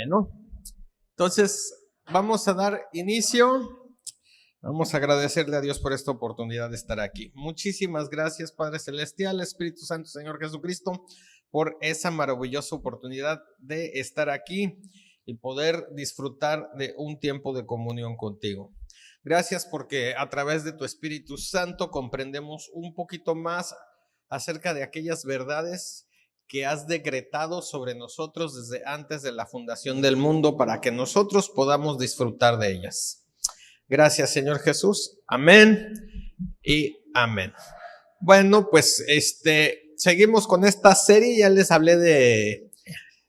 Bueno, entonces vamos a dar inicio. Vamos a agradecerle a Dios por esta oportunidad de estar aquí. Muchísimas gracias, Padre Celestial, Espíritu Santo, Señor Jesucristo, por esa maravillosa oportunidad de estar aquí y poder disfrutar de un tiempo de comunión contigo. Gracias porque a través de tu Espíritu Santo comprendemos un poquito más acerca de aquellas verdades que has decretado sobre nosotros desde antes de la fundación del mundo para que nosotros podamos disfrutar de ellas. Gracias, Señor Jesús. Amén y amén. Bueno, pues seguimos con esta serie. Ya les hablé de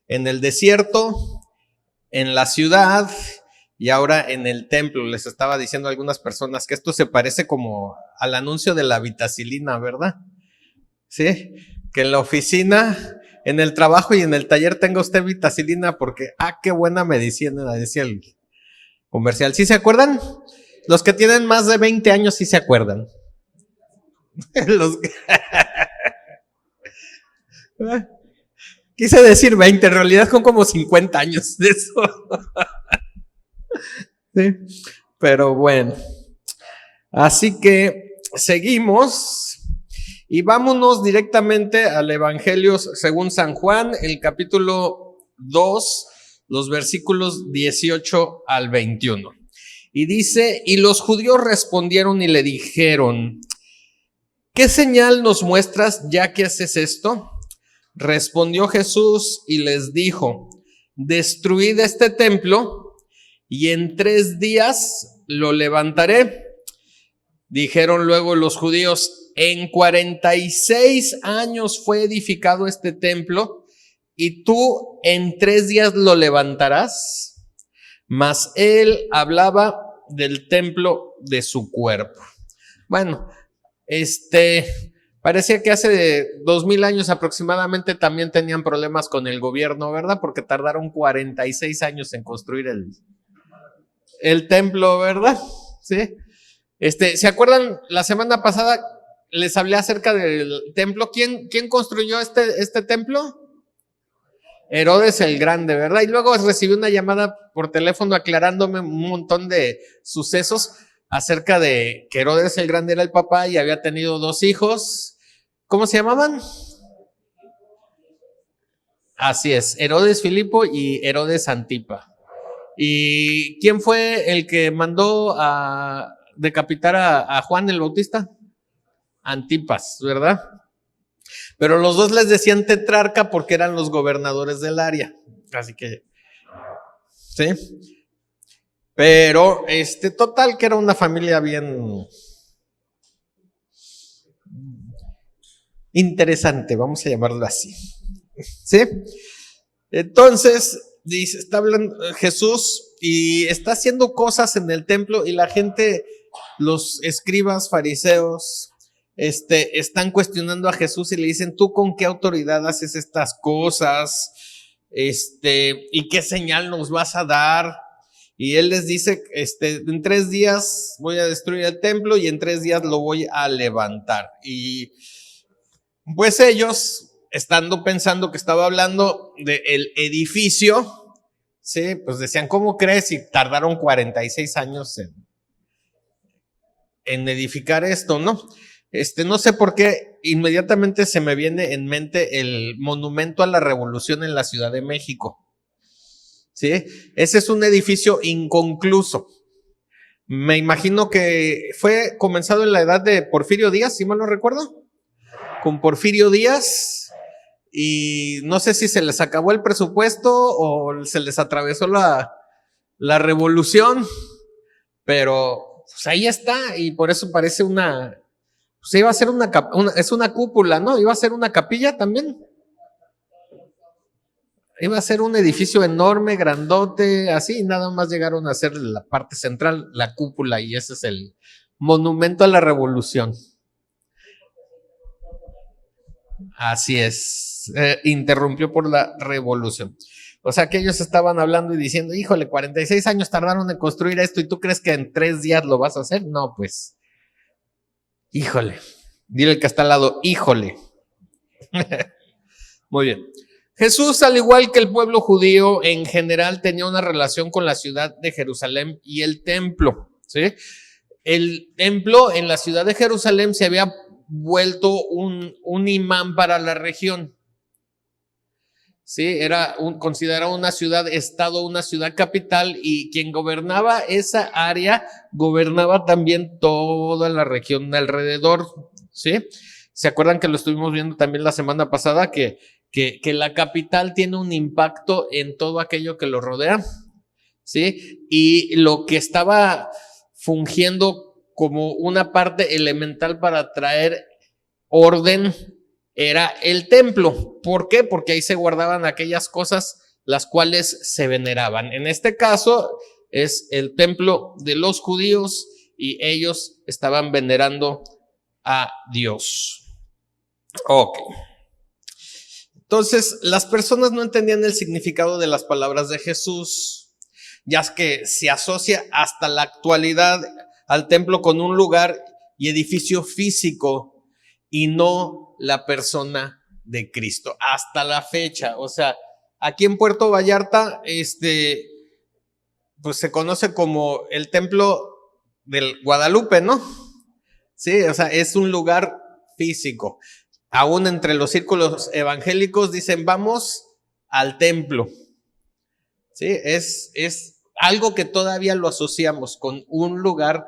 en el desierto, en la ciudad y ahora en el templo. Les estaba diciendo a algunas personas que esto se parece como al anuncio de la vitacilina, ¿verdad? Sí, que en la oficina, en el trabajo y en el taller tenga usted vitacilina porque, qué buena medicina, decía el comercial. ¿Sí se acuerdan? Los que tienen más de 20 años sí se acuerdan. Quise decir 20, en realidad son como 50 años de eso. Sí, pero bueno. Así que seguimos y vámonos directamente al Evangelio según San Juan, el capítulo 2, los versículos 18 al 21. Y dice, y los judíos respondieron y le dijeron, ¿qué señal nos muestras ya que haces esto? Respondió Jesús y les dijo, destruid este templo y en 3 días lo levantaré. Dijeron luego los judíos, en 46 años fue edificado este templo y tú en 3 días lo levantarás. Mas él hablaba del templo de su cuerpo. Bueno, parecía que hace 2000 años aproximadamente también tenían problemas con el gobierno, ¿verdad? Porque tardaron 46 años en construir el templo, ¿verdad? Sí. ¿Se acuerdan? La semana pasada les hablé acerca del templo. ¿Quién construyó este templo? Herodes el Grande, ¿verdad? Y luego recibí una llamada por teléfono aclarándome un montón de sucesos acerca de que Herodes el Grande era el papá y había tenido 2 hijos. ¿Cómo se llamaban? Así es, Herodes Filipo y Herodes Antipa. ¿Y quién fue el que mandó a decapitar a Juan el Bautista? Antipas, ¿verdad? Pero los 2 les decían tetrarca porque eran los gobernadores del área. Así que, sí. Pero, total que era una familia bien interesante, vamos a llamarlo así. ¿Sí? Entonces, dice, está hablando Jesús y está haciendo cosas en el templo y la gente, los escribas, fariseos, están cuestionando a Jesús y le dicen, ¿tú con qué autoridad haces estas cosas? ¿Y qué señal nos vas a dar? Y él les dice, en 3 días voy a destruir el templo y en 3 días lo voy a levantar. Y pues ellos, estando pensando que estaba hablando del edificio, sí, pues decían, ¿cómo crees? Y tardaron 46 años en edificar esto, ¿no? No sé por qué inmediatamente se me viene en mente el monumento a la Revolución en la Ciudad de México. ¿Sí? Ese es un edificio inconcluso. Me imagino que fue comenzado en la edad de Porfirio Díaz, si mal no recuerdo. Con Porfirio Díaz. Y no sé si se les acabó el presupuesto o se les atravesó la revolución. Pero pues ahí está. Y por eso parece pues iba a ser es una cúpula, ¿no? Iba a ser una capilla también. Iba a ser un edificio enorme, grandote, así, y nada más llegaron a hacer la parte central, la cúpula, y ese es el monumento a la revolución. Así es, interrumpió por la revolución. O sea que ellos estaban hablando y diciendo, híjole, 46 años tardaron en construir esto y tú crees que en 3 días lo vas a hacer. No, pues, híjole, dile el que está al lado, híjole. Muy bien. Jesús, al igual que el pueblo judío en general, tenía una relación con la ciudad de Jerusalén y el templo, ¿sí? El templo en la ciudad de Jerusalén se había vuelto un imán para la región, ¿sí? Era considerado una ciudad-estado, una ciudad capital, y quien gobernaba esa área gobernaba también toda la región de alrededor, ¿sí? ¿Se acuerdan que lo estuvimos viendo también la semana pasada? Que la capital tiene un impacto en todo aquello que lo rodea, ¿sí? Y lo que estaba fungiendo como una parte elemental para traer orden era el templo. ¿Por qué? Porque ahí se guardaban aquellas cosas las cuales se veneraban. En este caso es el templo de los judíos y ellos estaban venerando a Dios. Ok. Entonces, las personas no entendían el significado de las palabras de Jesús, ya que se asocia hasta la actualidad al templo con un lugar y edificio físico y no la persona de Cristo, hasta la fecha. O sea, aquí en Puerto Vallarta, pues se conoce como el templo del Guadalupe, ¿no? Sí, o sea, es un lugar físico. Aún entre los círculos evangélicos dicen, vamos al templo. Sí, es algo que todavía lo asociamos con un lugar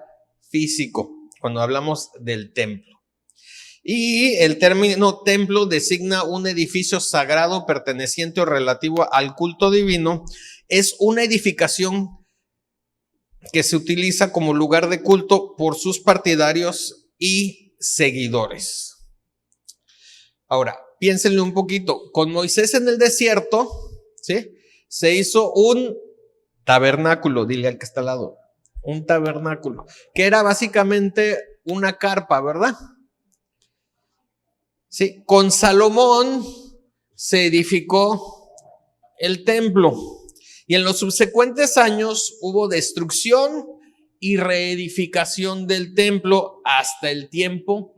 físico cuando hablamos del templo. Y el término templo designa un edificio sagrado perteneciente o relativo al culto divino. Es una edificación que se utiliza como lugar de culto por sus partidarios y seguidores. Ahora, piénsenle un poquito. Con Moisés en el desierto, ¿sí? Se hizo un tabernáculo, dile al que está al lado, un tabernáculo, que era básicamente una carpa, ¿verdad? Sí, con Salomón se edificó el templo y en los subsecuentes años hubo destrucción y reedificación del templo hasta el tiempo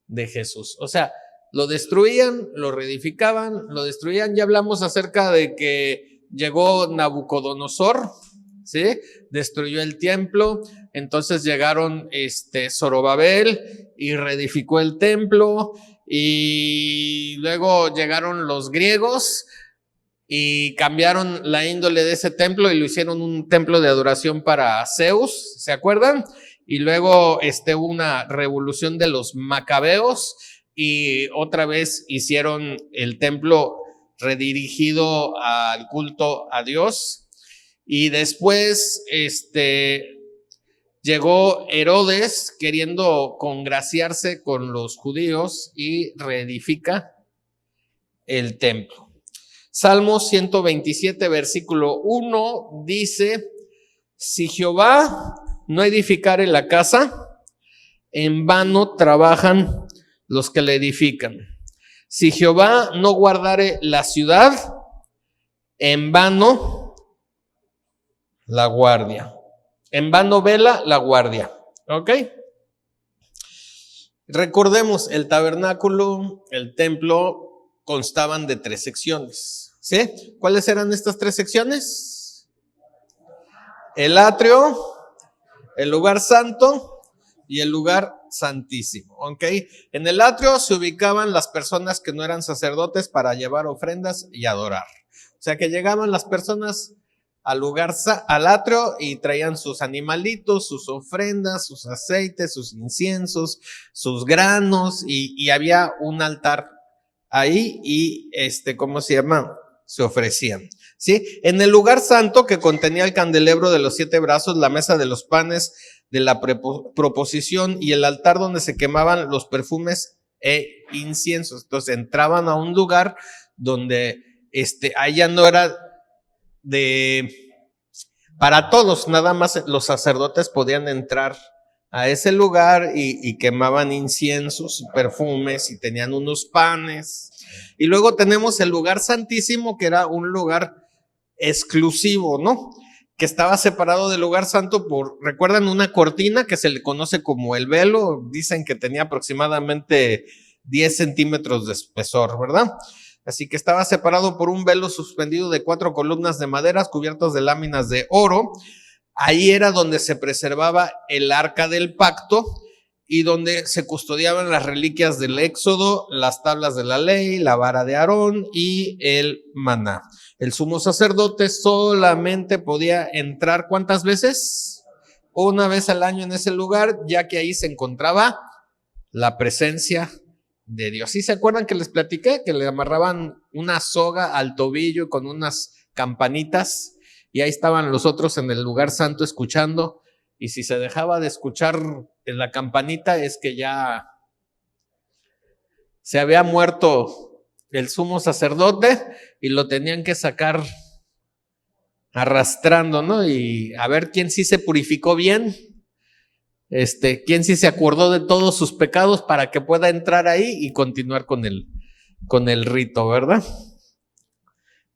de Jesús. O sea, lo destruían, lo reedificaban, lo destruían. Ya hablamos acerca de que llegó Nabucodonosor, ¿sí? Destruyó el templo. Entonces llegaron Zorobabel y reedificó el templo. Y luego llegaron los griegos y cambiaron la índole de ese templo y lo hicieron un templo de adoración para Zeus, ¿se acuerdan? Y luego hubo una revolución de los macabeos y otra vez hicieron el templo redirigido al culto a Dios. Y después llegó Herodes queriendo congraciarse con los judíos y reedifica el templo. Salmo 127, versículo 1 dice: si Jehová no edificare la casa, en vano trabajan los que la edifican. Si Jehová no guardare la ciudad, en vano la guardia. En vano vela la guardia. ¿Ok? Recordemos, el tabernáculo, el templo, constaban de 3 secciones. ¿Sí? ¿Cuáles eran estas 3 secciones? El atrio, el lugar santo y el lugar santísimo. ¿Ok? En el atrio se ubicaban las personas que no eran sacerdotes para llevar ofrendas y adorar. O sea que llegaban las personas al atrio y traían sus animalitos, sus ofrendas, sus aceites, sus inciensos, sus granos y había un altar ahí y ¿cómo se llama? Se ofrecían, ¿sí? En el lugar santo que contenía el candelabro de los 7 brazos, la mesa de los panes de la proposición y el altar donde se quemaban los perfumes e inciensos. Entonces entraban a un lugar donde allá no era para todos, nada más los sacerdotes podían entrar a ese lugar y quemaban inciensos, perfumes y tenían unos panes. Y luego tenemos el lugar santísimo, que era un lugar exclusivo, ¿no? Que estaba separado del lugar santo ¿recuerdan una cortina que se le conoce como el velo? Dicen que tenía aproximadamente 10 centímetros de espesor, ¿verdad? Así que estaba separado por un velo suspendido de 4 columnas de madera cubiertas de láminas de oro. Ahí era donde se preservaba el arca del pacto y donde se custodiaban las reliquias del Éxodo, las tablas de la ley, la vara de Aarón y el maná. El sumo sacerdote solamente podía entrar, ¿cuántas veces? Una vez al año en ese lugar, ya que ahí se encontraba la presencia de Dios. ¿Sí se acuerdan que les platiqué que le amarraban una soga al tobillo con unas campanitas y ahí estaban los otros en el lugar santo escuchando? Y si se dejaba de escuchar en la campanita es que ya se había muerto el sumo sacerdote y lo tenían que sacar arrastrando, ¿no? Y a ver quién sí se purificó bien, quién sí se acordó de todos sus pecados para que pueda entrar ahí y continuar con el rito, ¿verdad?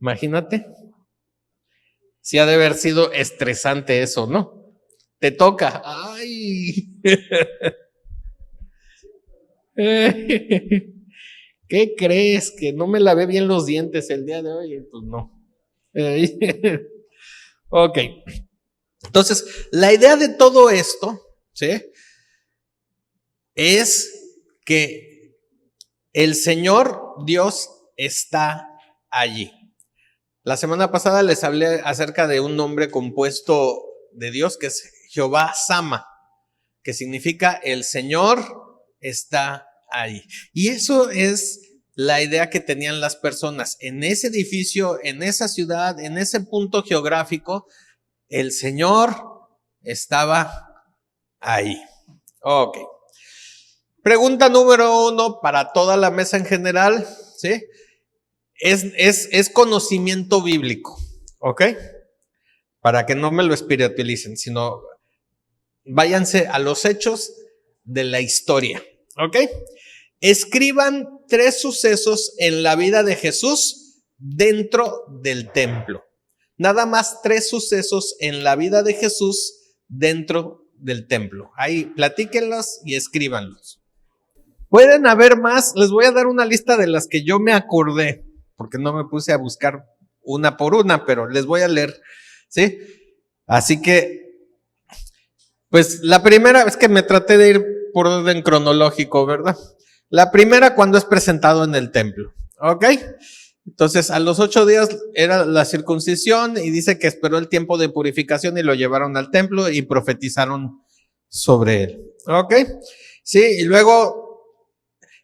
Imagínate. Sí ha de haber sido estresante eso, ¿no? Te toca. ¡Ay! ¿Qué crees? ¿Que no me lavé bien los dientes el día de hoy? Pues no. Ok. Entonces, la idea de todo esto, ¿sí?, es que el Señor Dios está allí. La semana pasada les hablé acerca de un nombre compuesto de Dios que es Jehová Sama, que significa el Señor está ahí. Y eso es la idea que tenían las personas. En ese edificio, en esa ciudad, en ese punto geográfico, el Señor estaba ahí. Ok. Pregunta número 1 para toda la mesa en general, ¿sí? Es conocimiento bíblico, ¿ok? Para que no me lo espiritualicen, sino váyanse a los hechos de la historia, ¿ok? Escriban 3 sucesos en la vida de Jesús dentro del templo. Nada más 3 sucesos en la vida de Jesús dentro del templo. Ahí platíquenlos y escríbanlos. Pueden haber más, les voy a dar una lista de las que yo me acordé, porque no me puse a buscar una por una, pero les voy a leer, ¿sí? Así que, pues la primera es que me traté de ir por orden cronológico, ¿verdad? La primera cuando es presentado en el templo, ¿ok? Entonces, a los 8 días era la circuncisión y dice que esperó el tiempo de purificación y lo llevaron al templo y profetizaron sobre él, ¿ok? Sí, y luego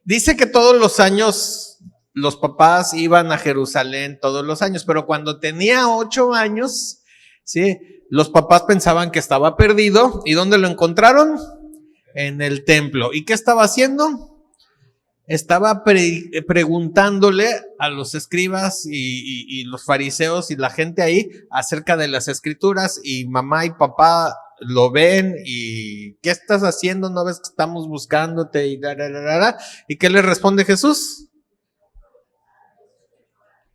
dice que todos los años los papás iban a Jerusalén, todos los años, pero cuando tenía 8 años, sí, los papás pensaban que estaba perdido. ¿Y dónde lo encontraron? En el templo. ¿Y qué estaba haciendo? Estaba preguntándole a los escribas y los fariseos y la gente ahí acerca de las escrituras, y mamá y papá lo ven y ¿qué estás haciendo? ¿No ves que estamos buscándote? ¿Y qué le responde Jesús?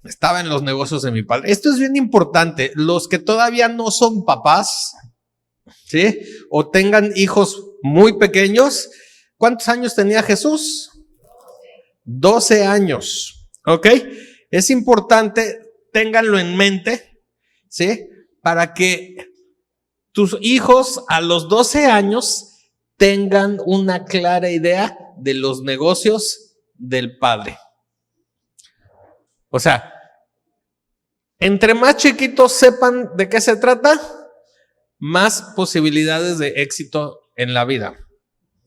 Estaba en los negocios de mi padre. Esto es bien importante. Los que todavía no son papás, ¿sí?, o tengan hijos muy pequeños. ¿Cuántos años tenía Jesús? 12 años, ¿ok? Es importante, ténganlo en mente, ¿sí?, para que tus hijos a los 12 años tengan una clara idea de los negocios del padre. O sea, entre más chiquitos sepan de qué se trata, más posibilidades de éxito en la vida.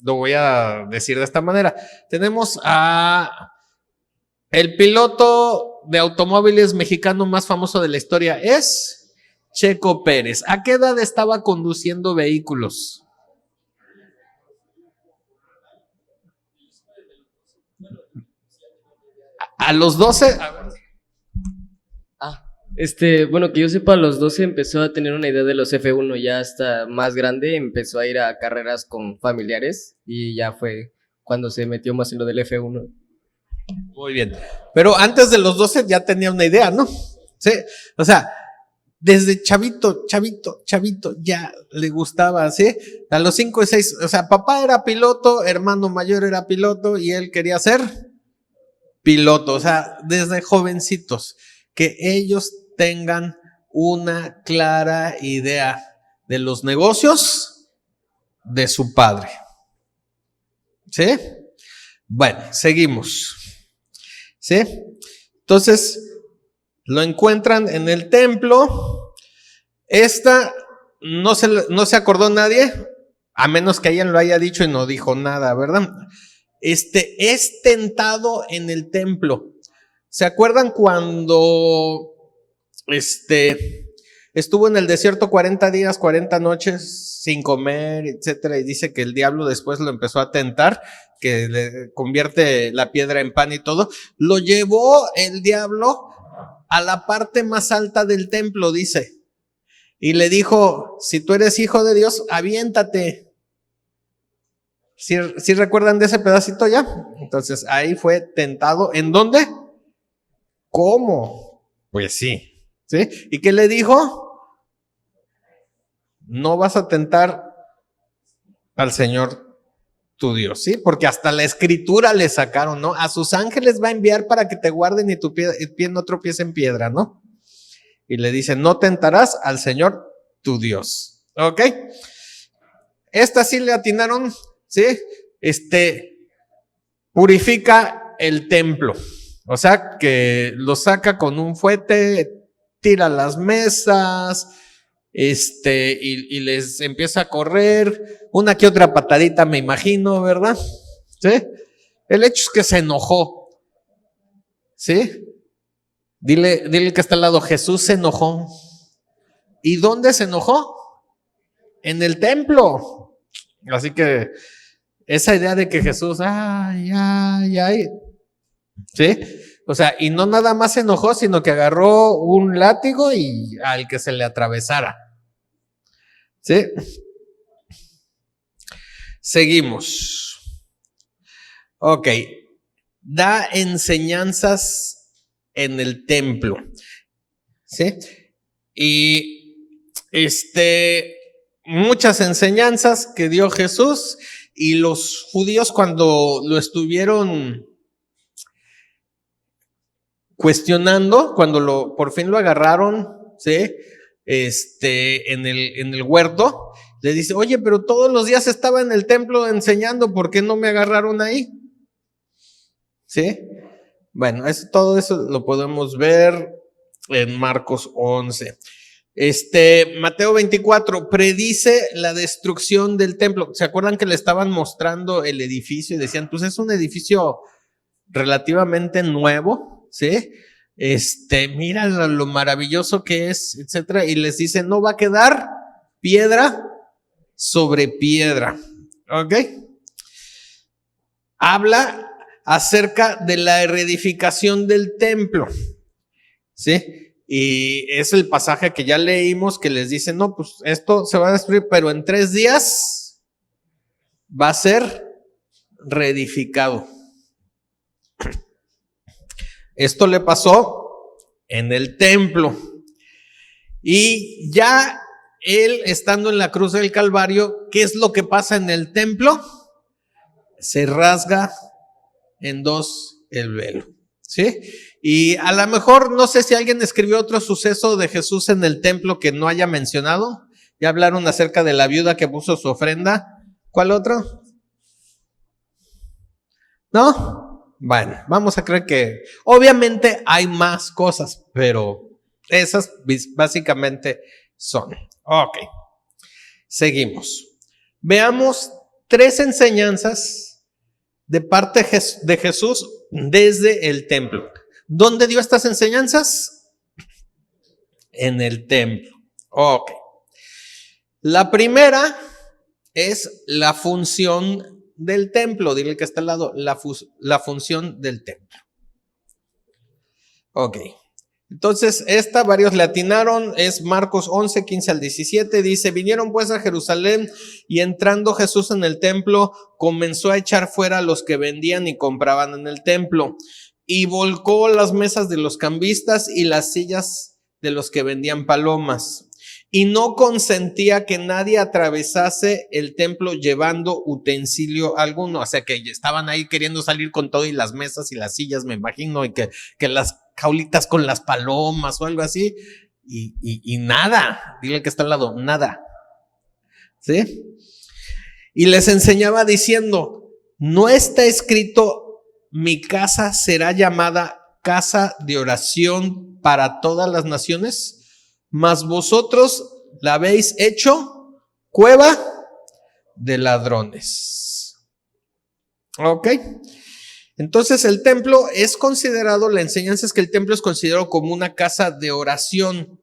Lo voy a decir de esta manera. Tenemos a el piloto de automóviles mexicano más famoso de la historia, es Checo Pérez. ¿A qué edad estaba conduciendo vehículos? A los 12. Bueno, que yo sepa, a los 12 empezó a tener una idea de los F1, ya hasta más grande empezó a ir a carreras con familiares y ya fue cuando se metió más en lo del F1. Muy bien, pero antes de los 12 ya tenía una idea, ¿no? Sí, o sea, desde chavito ya le gustaba, ¿sí? A los 5 y 6, o sea, papá era piloto, hermano mayor era piloto y él quería ser piloto, o sea, desde jovencitos, que ellos tengan una clara idea de los negocios de su padre. ¿Sí? Bueno, seguimos. ¿Sí? Entonces, lo encuentran en el templo. No se acordó nadie, a menos que alguien lo haya dicho y no dijo nada, ¿verdad? Es tentado en el templo. ¿Se acuerdan cuando estuvo en el desierto 40 días, 40 noches sin comer, etcétera? Y dice que el diablo después lo empezó a tentar, que le convierte la piedra en pan y todo. Lo llevó el diablo a la parte más alta del templo, dice. Y le dijo, si tú eres hijo de Dios, aviéntate. ¿Sí recuerdan de ese pedacito ya? Entonces ahí fue tentado. ¿En dónde? ¿Cómo? Pues sí. ¿Sí? ¿Y qué le dijo? No vas a tentar al Señor tu Dios, ¿sí? Porque hasta la escritura le sacaron, ¿no? A sus ángeles va a enviar para que te guarden y tu pie no tropiece en piedra, ¿no? Y le dice, no tentarás al Señor tu Dios. ¿Ok? Esta sí le atinaron, ¿sí? Purifica el templo. O sea, que lo saca con un fuete, tira las mesas, y les empieza a correr, una que otra patadita, me imagino, ¿verdad? ¿Sí? El hecho es que se enojó. ¿Sí? Dile que está al lado, Jesús se enojó. ¿Y dónde se enojó? En el templo. Así que esa idea de que Jesús, ¿sí? O sea, y no nada más se enojó, sino que agarró un látigo y al que se le atravesara. ¿Sí? Seguimos. Ok. Da enseñanzas en el templo. ¿Sí? Y muchas enseñanzas que dio Jesús, y los judíos cuando lo estuvieron cuestionando, cuando por fin lo agarraron, ¿sí? En el huerto, le dice, oye, pero todos los días estaba en el templo enseñando, ¿por qué no me agarraron ahí? ¿Sí? Bueno, todo eso lo podemos ver en Marcos 11. Mateo 24 predice la destrucción del templo. ¿Se acuerdan que le estaban mostrando el edificio y decían, pues es un edificio relativamente nuevo, ¿sí? Mira lo maravilloso que es, etcétera, y les dice, no va a quedar piedra sobre piedra. ¿Ok? Habla acerca de la reedificación del templo, ¿sí? Y es el pasaje que ya leímos que les dice, no, pues esto se va a destruir, pero en 3 días va a ser reedificado. Esto le pasó en el templo. Y ya él, estando en la cruz del Calvario, ¿qué es lo que pasa en el templo? Se rasga en 2 el velo, ¿sí? Y a lo mejor, no sé si alguien escribió otro suceso de Jesús en el templo que no haya mencionado. Ya hablaron acerca de la viuda que puso su ofrenda. ¿Cuál otro? ¿No? Bueno, vamos a creer que obviamente hay más cosas, pero esas básicamente son. Ok, seguimos. Veamos 3 enseñanzas de parte de Jesús desde el templo. ¿Dónde dio estas enseñanzas? En el templo. Ok. La primera es la función del templo. Dile que está al lado, la función del templo. Ok. Entonces, varios le atinaron, es Marcos 11, 15 al 17, dice, vinieron pues a Jerusalén y entrando Jesús en el templo, comenzó a echar fuera a los que vendían y compraban en el templo, y volcó las mesas de los cambistas y las sillas de los que vendían palomas, y no consentía que nadie atravesase el templo llevando utensilio alguno. O sea, que estaban ahí queriendo salir con todo y las mesas y las sillas, me imagino, y que las jaulitas con las palomas o algo así, y nada, dile que está al lado, nada. ¿Sí? Y les enseñaba diciendo, ¿no está escrito, mi casa será llamada casa de oración para todas las naciones? Mas vosotros la habéis hecho cueva de ladrones. ¿Ok? Entonces el templo es considerado, la enseñanza es que el templo es considerado como una casa de oración,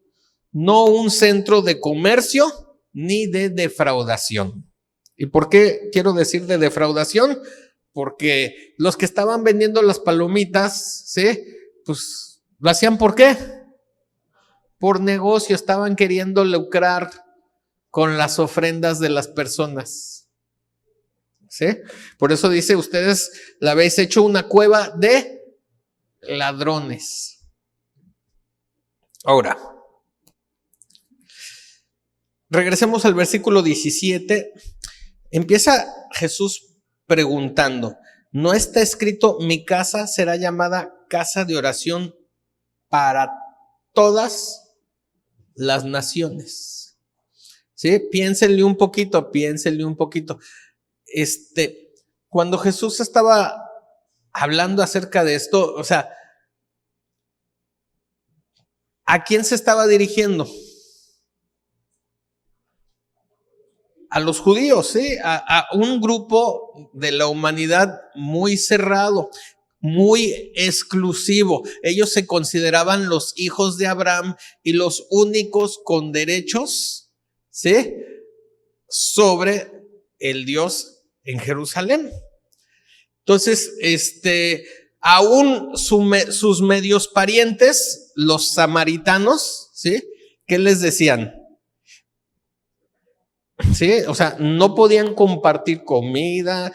no un centro de comercio ni de defraudación. ¿Y por qué quiero decir de defraudación? Porque los que estaban vendiendo las palomitas, ¿sí? Pues lo hacían ¿por qué? Por negocio, estaban queriendo lucrar con las ofrendas de las personas. ¿Sí? Por eso dice, ustedes la habéis hecho una cueva de ladrones. Ahora, regresemos al versículo 17. Empieza Jesús preguntando, ¿no está escrito, mi casa será llamada casa de oración para todas las naciones? ¿Sí? Piénsenle un poquito. Cuando Jesús estaba hablando acerca de esto, o sea, ¿a quién se estaba dirigiendo? A los judíos, ¿sí? A un grupo de la humanidad muy cerrado, muy exclusivo. Ellos se consideraban los hijos de Abraham y los únicos con derechos, ¿sí? Sobre el Dios en Jerusalén. Entonces, aún sus medios parientes, los samaritanos, ¿sí? ¿Qué les decían? ¿Sí? O sea, no podían compartir comida,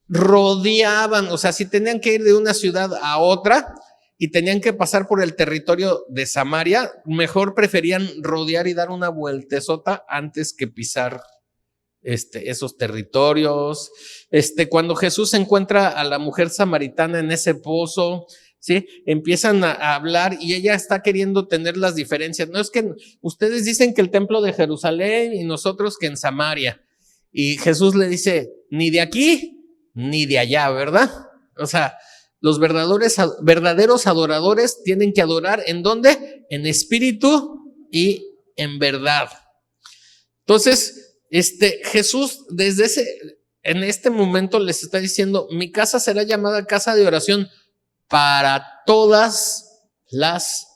rodeaban, o sea, si tenían que ir de una ciudad a otra y tenían que pasar por el territorio de Samaria, mejor preferían rodear y dar una vueltezota antes que pisar esos territorios. Cuando Jesús encuentra a la mujer samaritana en ese pozo, ¿sí? Empiezan a hablar y ella está queriendo tener las diferencias. No es que ustedes dicen que el templo de Jerusalén y nosotros que en Samaria. Y Jesús le dice, ni de aquí ni de allá, ¿verdad? O sea, los verdaderos adoradores tienen que adorar ¿en dónde? En espíritu y en verdad. Entonces, Jesús en este momento les está diciendo, mi casa será llamada casa de oración para todas las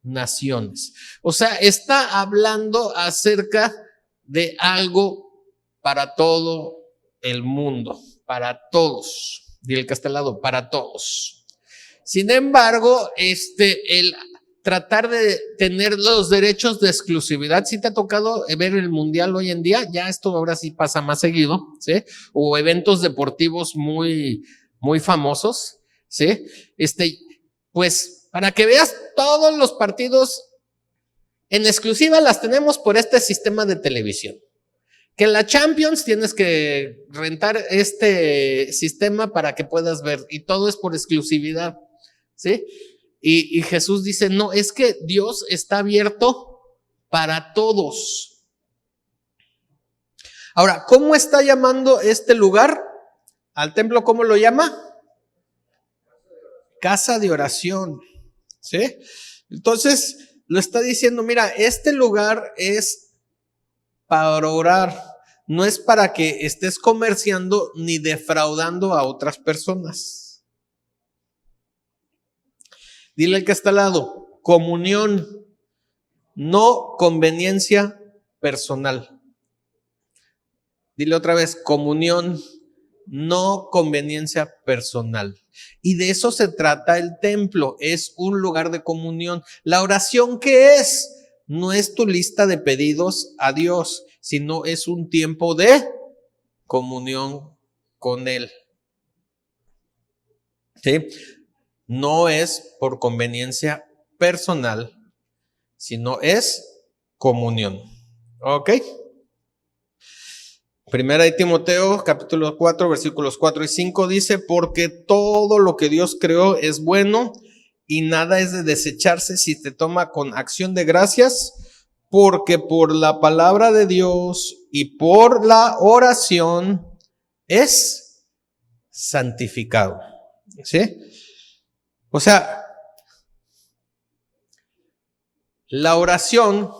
naciones. O sea, está hablando acerca de algo para todo el mundo, para todos. Dile que está al lado, para todos. Sin embargo, el tratar de tener los derechos de exclusividad, ¿sí te ha tocado ver el mundial hoy en día? Ya esto ahora sí pasa más seguido, ¿sí? O eventos deportivos muy, muy famosos, ¿sí? Pues para que veas, todos los partidos en exclusiva las tenemos por este sistema de televisión. Que en la Champions tienes que rentar este sistema para que puedas ver, y todo es por exclusividad, ¿sí? Y Jesús dice, no, es que Dios está abierto para todos. Ahora, ¿cómo está llamando este lugar? Al templo, ¿cómo lo llama? Casa de oración, ¿sí? Entonces, lo está diciendo, mira, este lugar es para orar, no es para que estés comerciando ni defraudando a otras personas. Dile al que está al lado, comunión, no conveniencia personal. Dile otra vez, comunión, no conveniencia personal. Y de eso se trata el templo, es un lugar de comunión. La oración, ¿qué es? No es tu lista de pedidos a Dios, sino es un tiempo de comunión con Él. ¿Sí? No es por conveniencia personal, sino es comunión. ¿Ok? Primera de Timoteo, capítulo 4, versículos 4 y 5 dice, porque todo lo que Dios creó es bueno y nada es de desecharse si se toma con acción de gracias, porque por la palabra de Dios y por la oración es santificado. ¿Sí? O sea, la oración,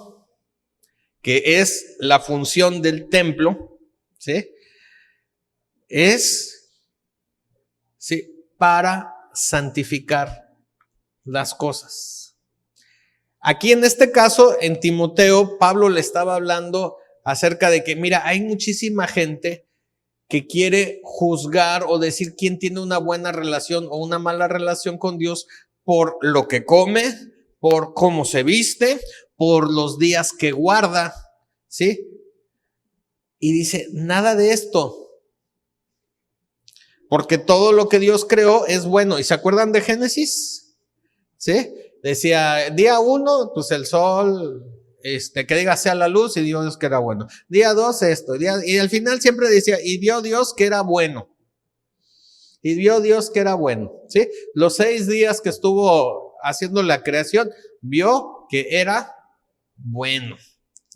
que es la función del templo, ¿sí? Es, ¿sí?, para santificar las cosas. Aquí en este caso, en Timoteo, Pablo le estaba hablando acerca de que, mira, hay muchísima gente que quiere juzgar o decir quién tiene una buena relación o una mala relación con Dios por lo que come, por cómo se viste, por los días que guarda, ¿sí? Y dice, nada de esto, porque todo lo que Dios creó es bueno. ¿Y se acuerdan de Génesis? ¿Sí? Decía, día 1, pues el sol, que diga sea la luz, y Dios que era bueno. Día 2, esto. Y al final siempre decía, y vio Dios que era bueno. Y vio Dios que era bueno, ¿sí? Los 6 días que estuvo haciendo la creación, vio que era bueno,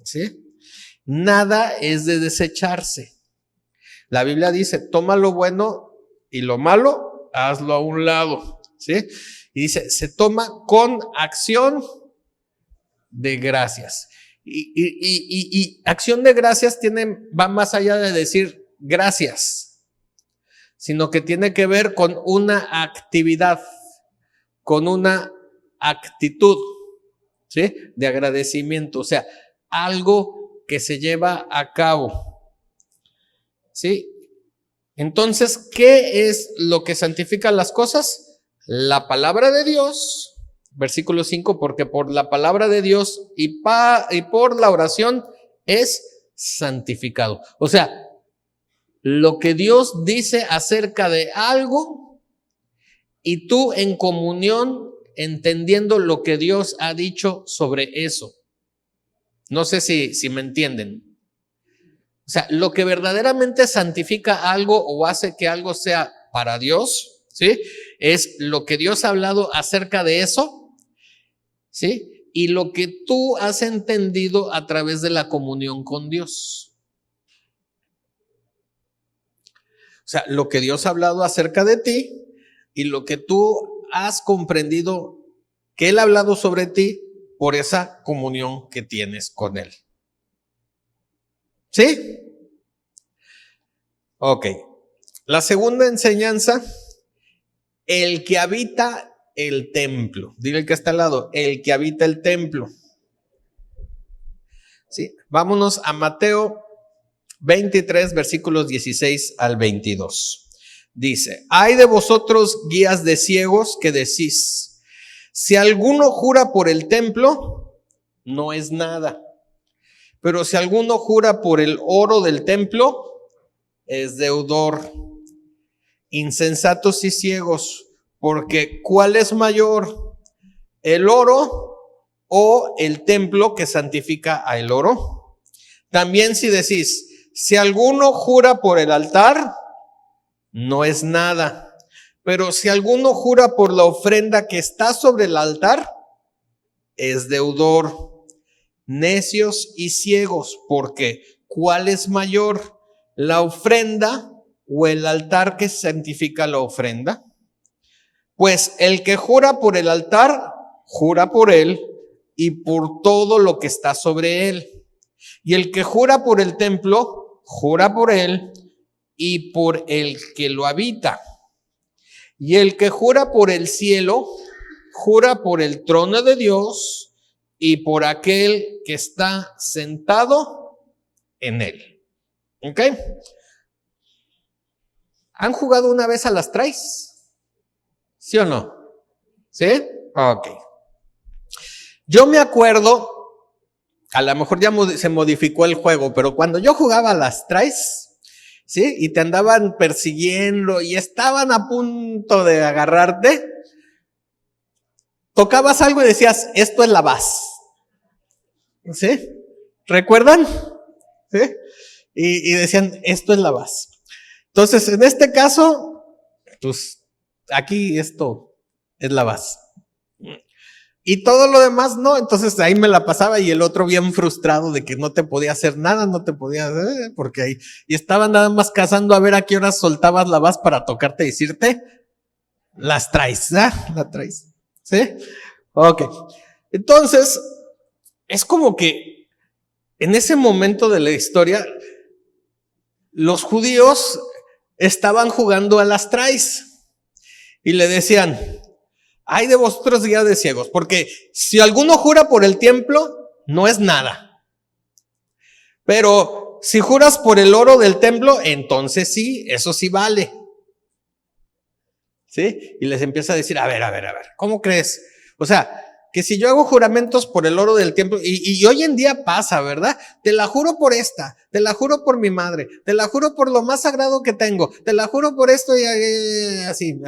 ¿sí? Nada es de desecharse. La Biblia dice, toma lo bueno y lo malo, hazlo a un lado, ¿sí? Y dice, se toma con acción de gracias. Y acción de gracias va más allá de decir gracias, sino que tiene que ver con una actividad, con una actitud, ¿sí?, de agradecimiento, o sea, algo que se lleva a cabo, ¿sí? Entonces, ¿qué es lo que santifica las cosas? La palabra de Dios, versículo 5, porque por la palabra de Dios y por la oración es santificado. O sea, lo que Dios dice acerca de algo y tú en comunión entendiendo lo que Dios ha dicho sobre eso. No sé si me entienden. O sea, lo que verdaderamente santifica algo o hace que algo sea para Dios, ¿sí?, es lo que Dios ha hablado acerca de eso, ¿sí?, y lo que tú has entendido a través de la comunión con Dios. O sea, lo que Dios ha hablado acerca de ti y lo que tú has comprendido que Él ha hablado sobre ti por esa comunión que tienes con Él. ¿Sí? Ok. La segunda enseñanza, el que habita el templo. Dile el que está al lado, el que habita el templo. Sí, vámonos a Mateo 23, versículos 16 al 22. Dice, hay de vosotros guías de ciegos que decís, si alguno jura por el templo, no es nada. Pero si alguno jura por el oro del templo, es deudor. Insensatos y ciegos, porque ¿cuál es mayor? ¿El oro o el templo que santifica al oro? También si decís, si alguno jura por el altar, no es nada. Pero si alguno jura por la ofrenda que está sobre el altar, es deudor. Necios y ciegos, porque ¿cuál es mayor? ¿La ofrenda o el altar que santifica la ofrenda? Pues el que jura por el altar, jura por él y por todo lo que está sobre él. Y el que jura por el templo, jura por él y por el que lo habita. Y el que jura por el cielo, jura por el trono de Dios y por aquel que está sentado en él. ¿Ok? ¿Han jugado una vez a las traes? ¿Sí o no? ¿Sí? Ok. Yo me acuerdo, a lo mejor ya se modificó el juego, pero cuando yo jugaba a las traes, ¿sí?, y te andaban persiguiendo y estaban a punto de agarrarte, tocabas algo y decías, esto es la vas. ¿Sí? ¿Recuerdan? ¿Sí? Y decían, esto es la base. Entonces, en este caso, pues aquí esto es la base. Y todo lo demás no, entonces ahí me la pasaba y el otro bien frustrado de que no te podía hacer nada, no te podía hacer, porque ahí, y estaban nada más cazando a ver a qué horas soltabas la base para tocarte y decirte, las traes, la traes, ¿sí? Ok, entonces, es como que en ese momento de la historia, los judíos estaban jugando a las traes y le decían, ay de vosotros guía de ciegos, porque si alguno jura por el templo, no es nada. Pero si juras por el oro del templo, entonces sí, eso sí vale. ¿Sí? Y les empieza a decir, a ver, ¿cómo crees? O sea, que si yo hago juramentos por el oro del templo, y hoy en día pasa, ¿verdad? Te la juro por esta, te la juro por mi madre, te la juro por lo más sagrado que tengo, te la juro por esto y así.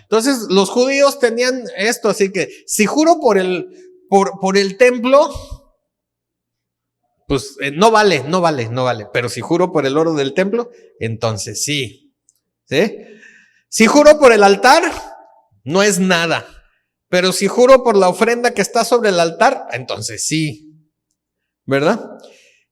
Entonces, los judíos tenían esto, así que si juro por el templo, pues no vale. Pero si juro por el oro del templo, entonces sí. ¿Sí? Si juro por el altar, no es nada. Pero si juro por la ofrenda que está sobre el altar, entonces sí. ¿Verdad?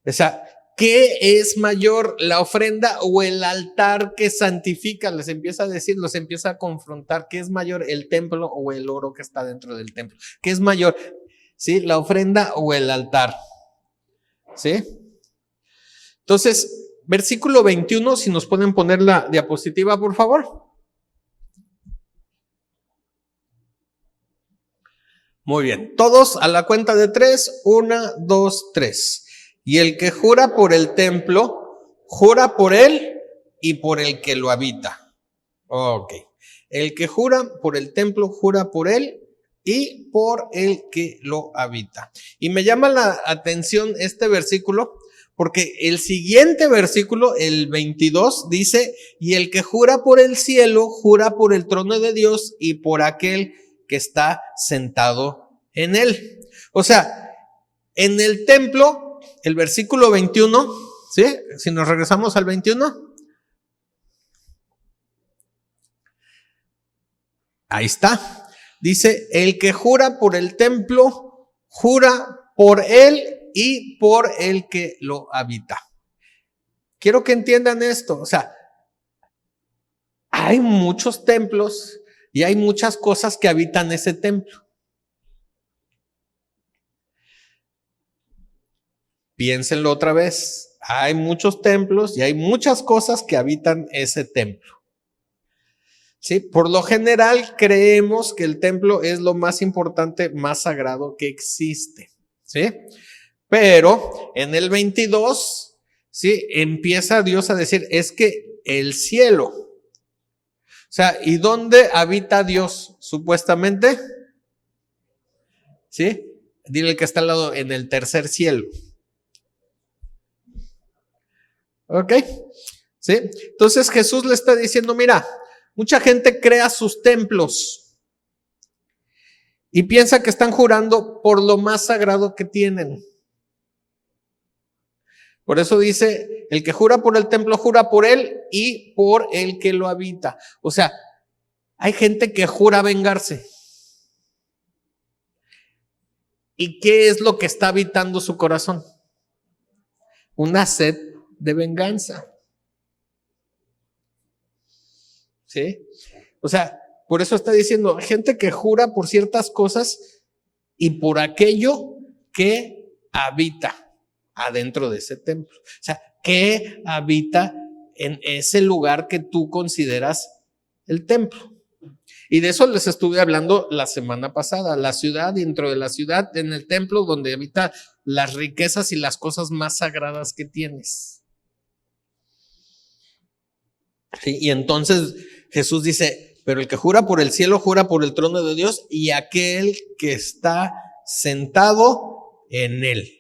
O sea, ¿qué es mayor, la ofrenda o el altar que santifica? Les empieza a decir, los empieza a confrontar. ¿Qué es mayor, el templo o el oro que está dentro del templo? ¿Qué es mayor? ¿Sí? ¿La ofrenda o el altar? ¿Sí? Entonces, versículo 21, si nos pueden poner la diapositiva, por favor. Muy bien. Todos a la cuenta de 3. 1, 2, 3. Y el que jura por el templo, jura por él y por el que lo habita. Ok. El que jura por el templo, jura por él y por el que lo habita. Y me llama la atención este versículo, porque el siguiente versículo, el 22, dice, y el que jura por el cielo, jura por el trono de Dios y por aquel que está sentado en él. O sea, en el templo, el versículo 21, ¿sí? Si nos regresamos al 21. Ahí está. Dice, el que jura por el templo, jura por él y por el que lo habita. Quiero que entiendan esto. O sea, hay muchos templos y hay muchas cosas que habitan ese templo. Piénsenlo otra vez. Hay muchos templos y hay muchas cosas que habitan ese templo. ¿Sí? Por lo general creemos que el templo es lo más importante, más sagrado que existe. ¿Sí? Pero en el 22, ¿sí? Empieza Dios a decir, es que el cielo. O sea, ¿y dónde habita Dios supuestamente? ¿Sí? Dile que está al lado, en el tercer cielo. ¿Ok? ¿Sí? Entonces Jesús le está diciendo, mira, mucha gente crea sus templos y piensa que están jurando por lo más sagrado que tienen. Por eso dice, el que jura por el templo, jura por él y por el que lo habita. O sea, hay gente que jura vengarse. ¿Y qué es lo que está habitando su corazón? Una sed de venganza. ¿Sí? O sea, por eso está diciendo, gente que jura por ciertas cosas y por aquello que habita adentro de ese templo. O sea, que habita en ese lugar que tú consideras el templo. Y de eso les estuve hablando la semana pasada, la ciudad, dentro de la ciudad, en el templo donde habita las riquezas y las cosas más sagradas que tienes. ¿Sí? Y entonces Jesús dice, pero el que jura por el cielo, jura por el trono de Dios y aquel que está sentado en él.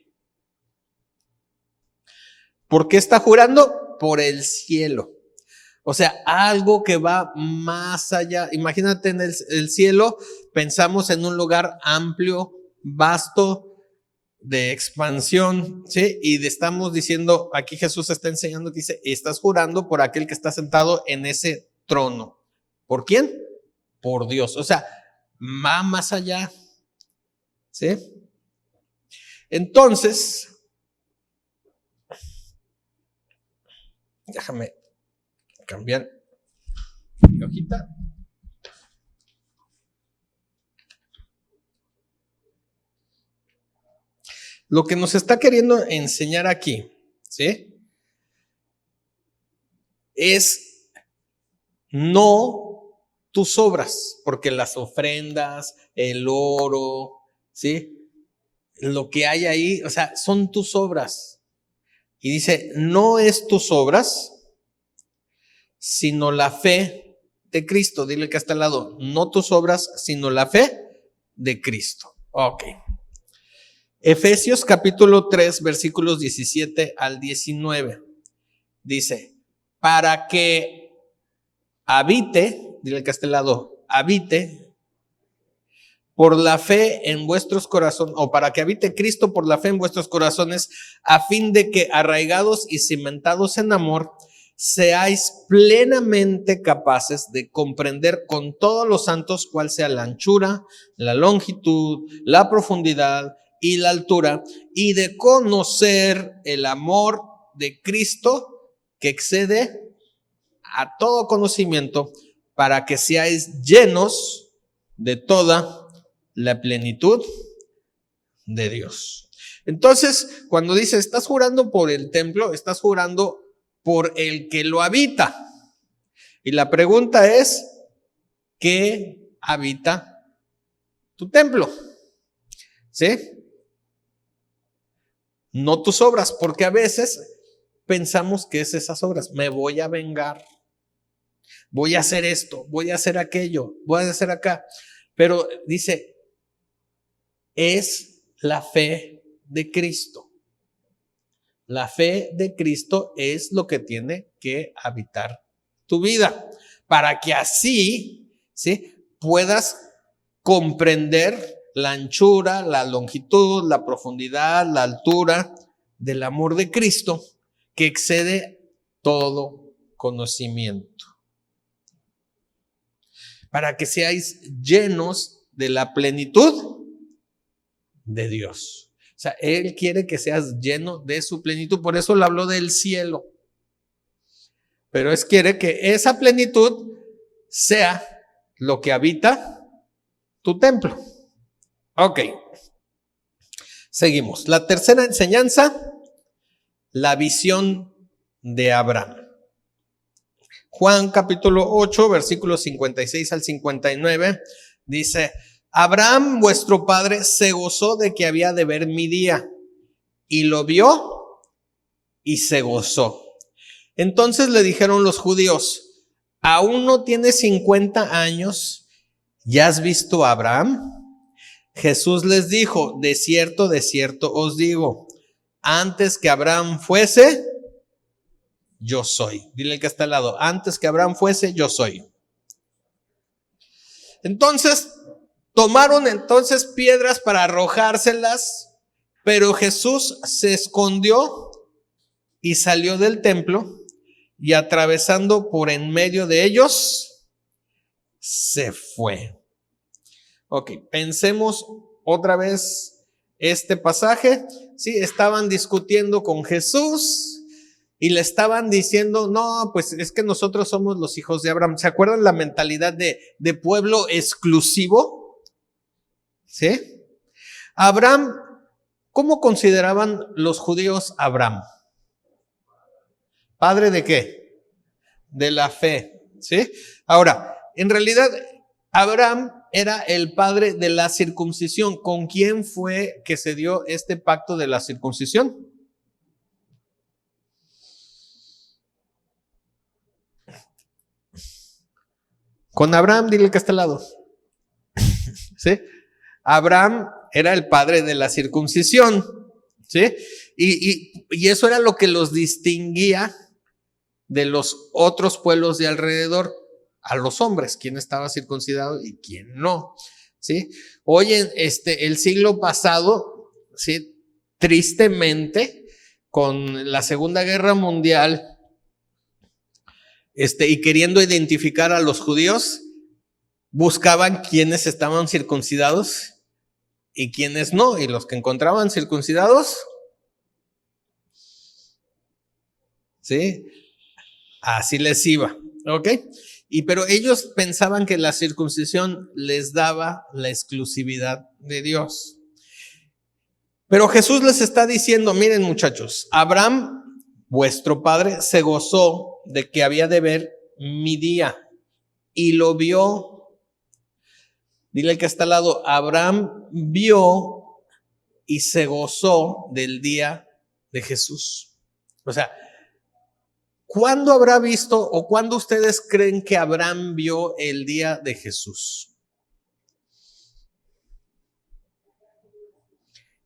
¿Por qué está jurando? Por el cielo. O sea, algo que va más allá. Imagínate en el cielo, pensamos en un lugar amplio, vasto, de expansión, ¿sí? Y estamos diciendo, aquí Jesús está enseñando, dice, estás jurando por aquel que está sentado en ese trono. ¿Por quién? Por Dios. O sea, va más allá, ¿sí? Entonces, déjame cambiar mi hojita. Lo que nos está queriendo enseñar aquí, ¿sí? Es no tus obras, porque las ofrendas, el oro, ¿sí? Lo que hay ahí, o sea, son tus obras. Y dice, no es tus obras, sino la fe de Cristo. Dile que está al lado, no tus obras, sino la fe de Cristo. Ok. Efesios capítulo 3, versículos 17 al 19. Dice, para que habite, dile que a este lado, habite por la fe en vuestros corazones, o para que habite Cristo por la fe en vuestros corazones, a fin de que arraigados y cimentados en amor, seáis plenamente capaces de comprender con todos los santos cuál sea la anchura, la longitud, la profundidad y la altura, y de conocer el amor de Cristo que excede a todo conocimiento, para que seáis llenos de toda la plenitud de Dios. Entonces, cuando dice, estás jurando por el templo, estás jurando por el que lo habita. Y la pregunta es, ¿qué habita tu templo? ¿Sí? No tus obras, porque a veces pensamos que es esas obras. Me voy a vengar, voy a hacer esto, voy a hacer aquello, voy a hacer acá. Pero dice, es la fe de Cristo. La fe de Cristo es lo que tiene que habitar tu vida, para que así, ¿sí?, puedas comprender la anchura, la longitud, la profundidad, la altura del amor de Cristo, que excede todo conocimiento. Para que seáis llenos de la plenitud de Dios. O sea, Él quiere que seas lleno de su plenitud. Por eso le habló del cielo. Pero quiere que esa plenitud sea lo que habita tu templo. Ok. Seguimos. La tercera enseñanza, la visión de Abraham. Juan capítulo 8, versículos 56 al 59, dice, Abraham, vuestro padre, se gozó de que había de ver mi día, y lo vio y se gozó. Entonces le dijeron los judíos, ¿aún no tienes 50 años? ¿Ya has visto a Abraham? Jesús les dijo, de cierto os digo, antes que Abraham fuese, yo soy. Dile que está al lado, antes que Abraham fuese, yo soy. Entonces, tomaron piedras para arrojárselas, pero Jesús se escondió y salió del templo, y atravesando por en medio de ellos, se fue. Ok, pensemos otra vez este pasaje. Sí, estaban discutiendo con Jesús y le estaban diciendo, no, pues es que nosotros somos los hijos de Abraham. ¿Se acuerdan la mentalidad de pueblo exclusivo? ¿Sí? Abraham, ¿cómo consideraban los judíos a Abraham? ¿Padre de qué? De la fe, ¿sí? Ahora, en realidad, Abraham era el padre de la circuncisión. ¿Con quién fue que se dio este pacto de la circuncisión? Con Abraham, dile que está al lado. ¿Sí? Abraham era el padre de la circuncisión, ¿sí? Y eso era lo que los distinguía de los otros pueblos de alrededor, a los hombres, quién estaba circuncidado y quién no, ¿sí? Hoy en el siglo pasado, ¿sí?, tristemente, con la Segunda Guerra Mundial, y queriendo identificar a los judíos, buscaban quiénes estaban circuncidados y quiénes no, y los que encontraban circuncidados, ¿sí? Así les iba, ¿ok? Pero ellos pensaban que la circuncisión les daba la exclusividad de Dios. Pero Jesús les está diciendo, miren muchachos, Abraham, vuestro padre, se gozó de que había de ver mi día y lo vio. Dile al que está al lado, Abraham vio y se gozó del día de Jesús. O sea, ¿cuándo habrá visto o cuándo ustedes creen que Abraham vio el día de Jesús?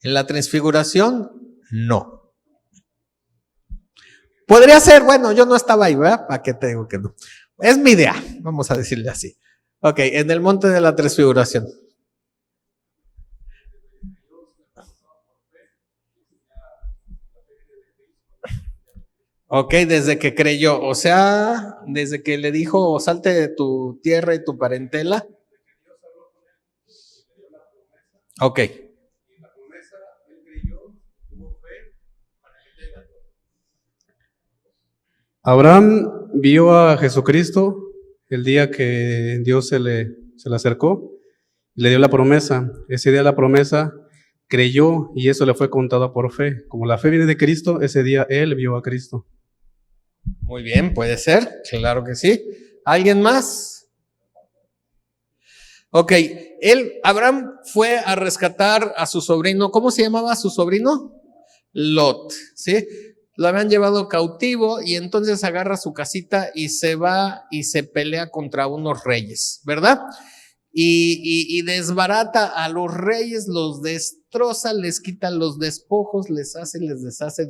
¿En la transfiguración? No. Podría ser, bueno, yo no estaba ahí, ¿verdad? ¿Para qué te digo que no? Es mi idea, vamos a decirle así. Ok, en el monte de la transfiguración. Ok, desde que creyó, o sea, desde que le dijo, salte de tu tierra y tu parentela. Ok. Abraham vio a Jesucristo el día que Dios se le acercó y le dio la promesa. Ese día la promesa creyó y eso le fue contado por fe. Como la fe viene de Cristo, ese día él vio a Cristo. Muy bien, puede ser, claro que sí. ¿Alguien más? Ok, Abraham fue a rescatar a su sobrino. ¿Cómo se llamaba su sobrino? Lot, ¿sí? Lo habían llevado cautivo y entonces agarra su casita y se va y se pelea contra unos reyes, ¿verdad? Y desbarata a los reyes, los destroza, les quita los despojos, les hace, les deshace.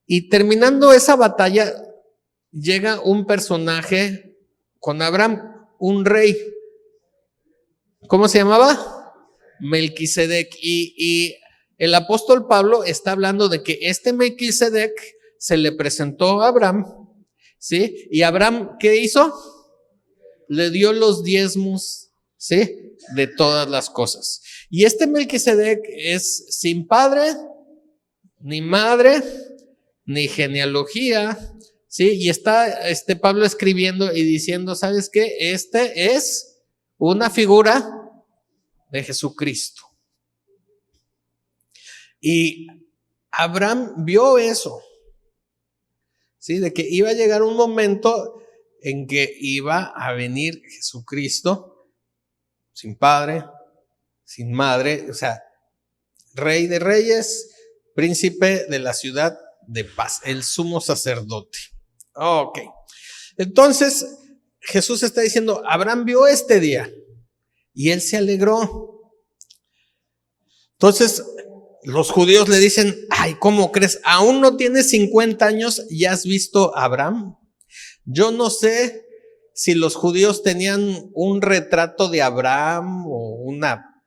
Y terminando esa batalla, llega un personaje con Abraham, un rey. ¿Cómo se llamaba? Melquisedec. Y el apóstol Pablo está hablando de que este Melquisedec se le presentó a Abraham, ¿sí? Y Abraham, ¿qué hizo? Le dio los diezmos, ¿sí? De todas las cosas. Y este Melquisedec es sin padre, ni madre, ni genealogía, ¿sí? Y está Pablo escribiendo y diciendo, ¿sabes qué? Este es una figura de Jesucristo. Y Abraham vio eso, ¿sí? De que iba a llegar un momento en que iba a venir Jesucristo sin padre, sin madre, o sea, rey de reyes, príncipe de la ciudad de paz, el sumo sacerdote. Ok, entonces Jesús está diciendo, Abraham vio este día y él se alegró. Entonces los judíos le dicen, ay, ¿cómo crees? ¿Aún no tienes 50 años y has visto a Abraham? Yo no sé si los judíos tenían un retrato de Abraham o una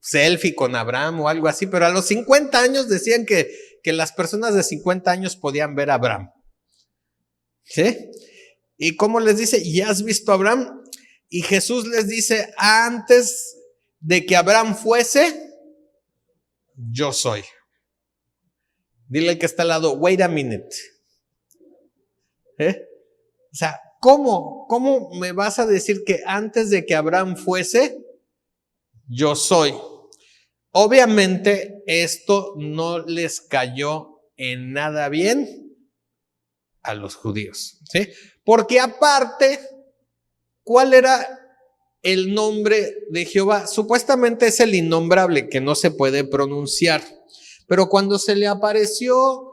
selfie con Abraham o algo así, pero a los 50 años decían que las personas de 50 años podían ver a Abraham. ¿Sí? ¿Y cómo les dice? ¿Ya has visto a Abraham? Y Jesús les dice, antes de que Abraham fuese, yo soy. Dile al que está al lado, wait a minute. O sea, ¿cómo me vas a decir que antes de que Abraham fuese, yo soy? Obviamente esto no les cayó en nada bien a los judíos, ¿sí? Porque aparte, ¿cuál era el nombre de Jehová? Supuestamente es el innombrable, que no se puede pronunciar. Pero cuando se le apareció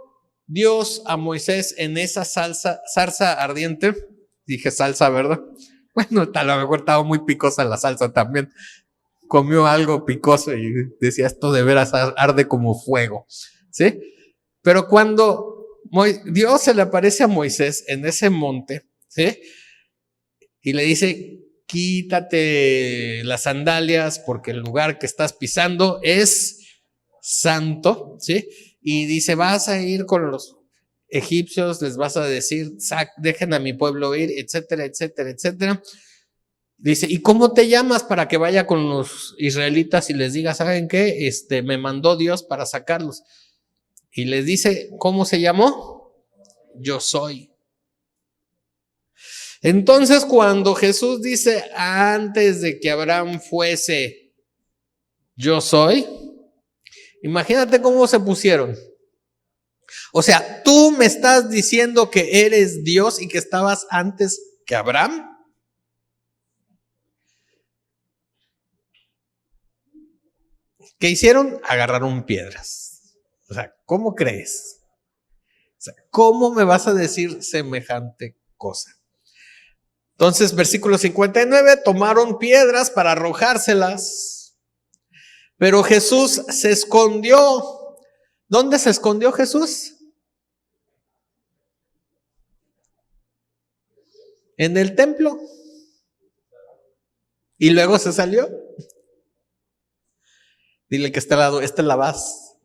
Dios a Moisés en esa zarza ardiente, dije salsa, ¿verdad? Bueno, a lo mejor estaba muy picosa la salsa también. Comió algo picoso y decía, esto de veras arde como fuego, ¿sí? Pero cuando Dios se le aparece a Moisés en ese monte, ¿sí? Y le dice, quítate las sandalias porque el lugar que estás pisando es santo, ¿sí? Y dice, vas a ir con los egipcios, les vas a decir, dejen a mi pueblo ir, etcétera, etcétera, etcétera. Dice, ¿y cómo te llamas para que vaya con los israelitas y les diga, ¿saben qué? Me mandó Dios para sacarlos. Y les dice, ¿cómo se llamó? Yo soy. Entonces, cuando Jesús dice, antes de que Abraham fuese, yo soy, imagínate cómo se pusieron. O sea, tú me estás diciendo que eres Dios y que estabas antes que Abraham. ¿Qué hicieron? Agarraron piedras. O sea, ¿cómo crees? O sea, ¿cómo me vas a decir semejante cosa? Entonces, versículo 59, tomaron piedras para arrojárselas, pero Jesús se escondió. ¿Dónde se escondió Jesús? En el templo. Y luego se salió. Dile que está al lado, esta es la vas.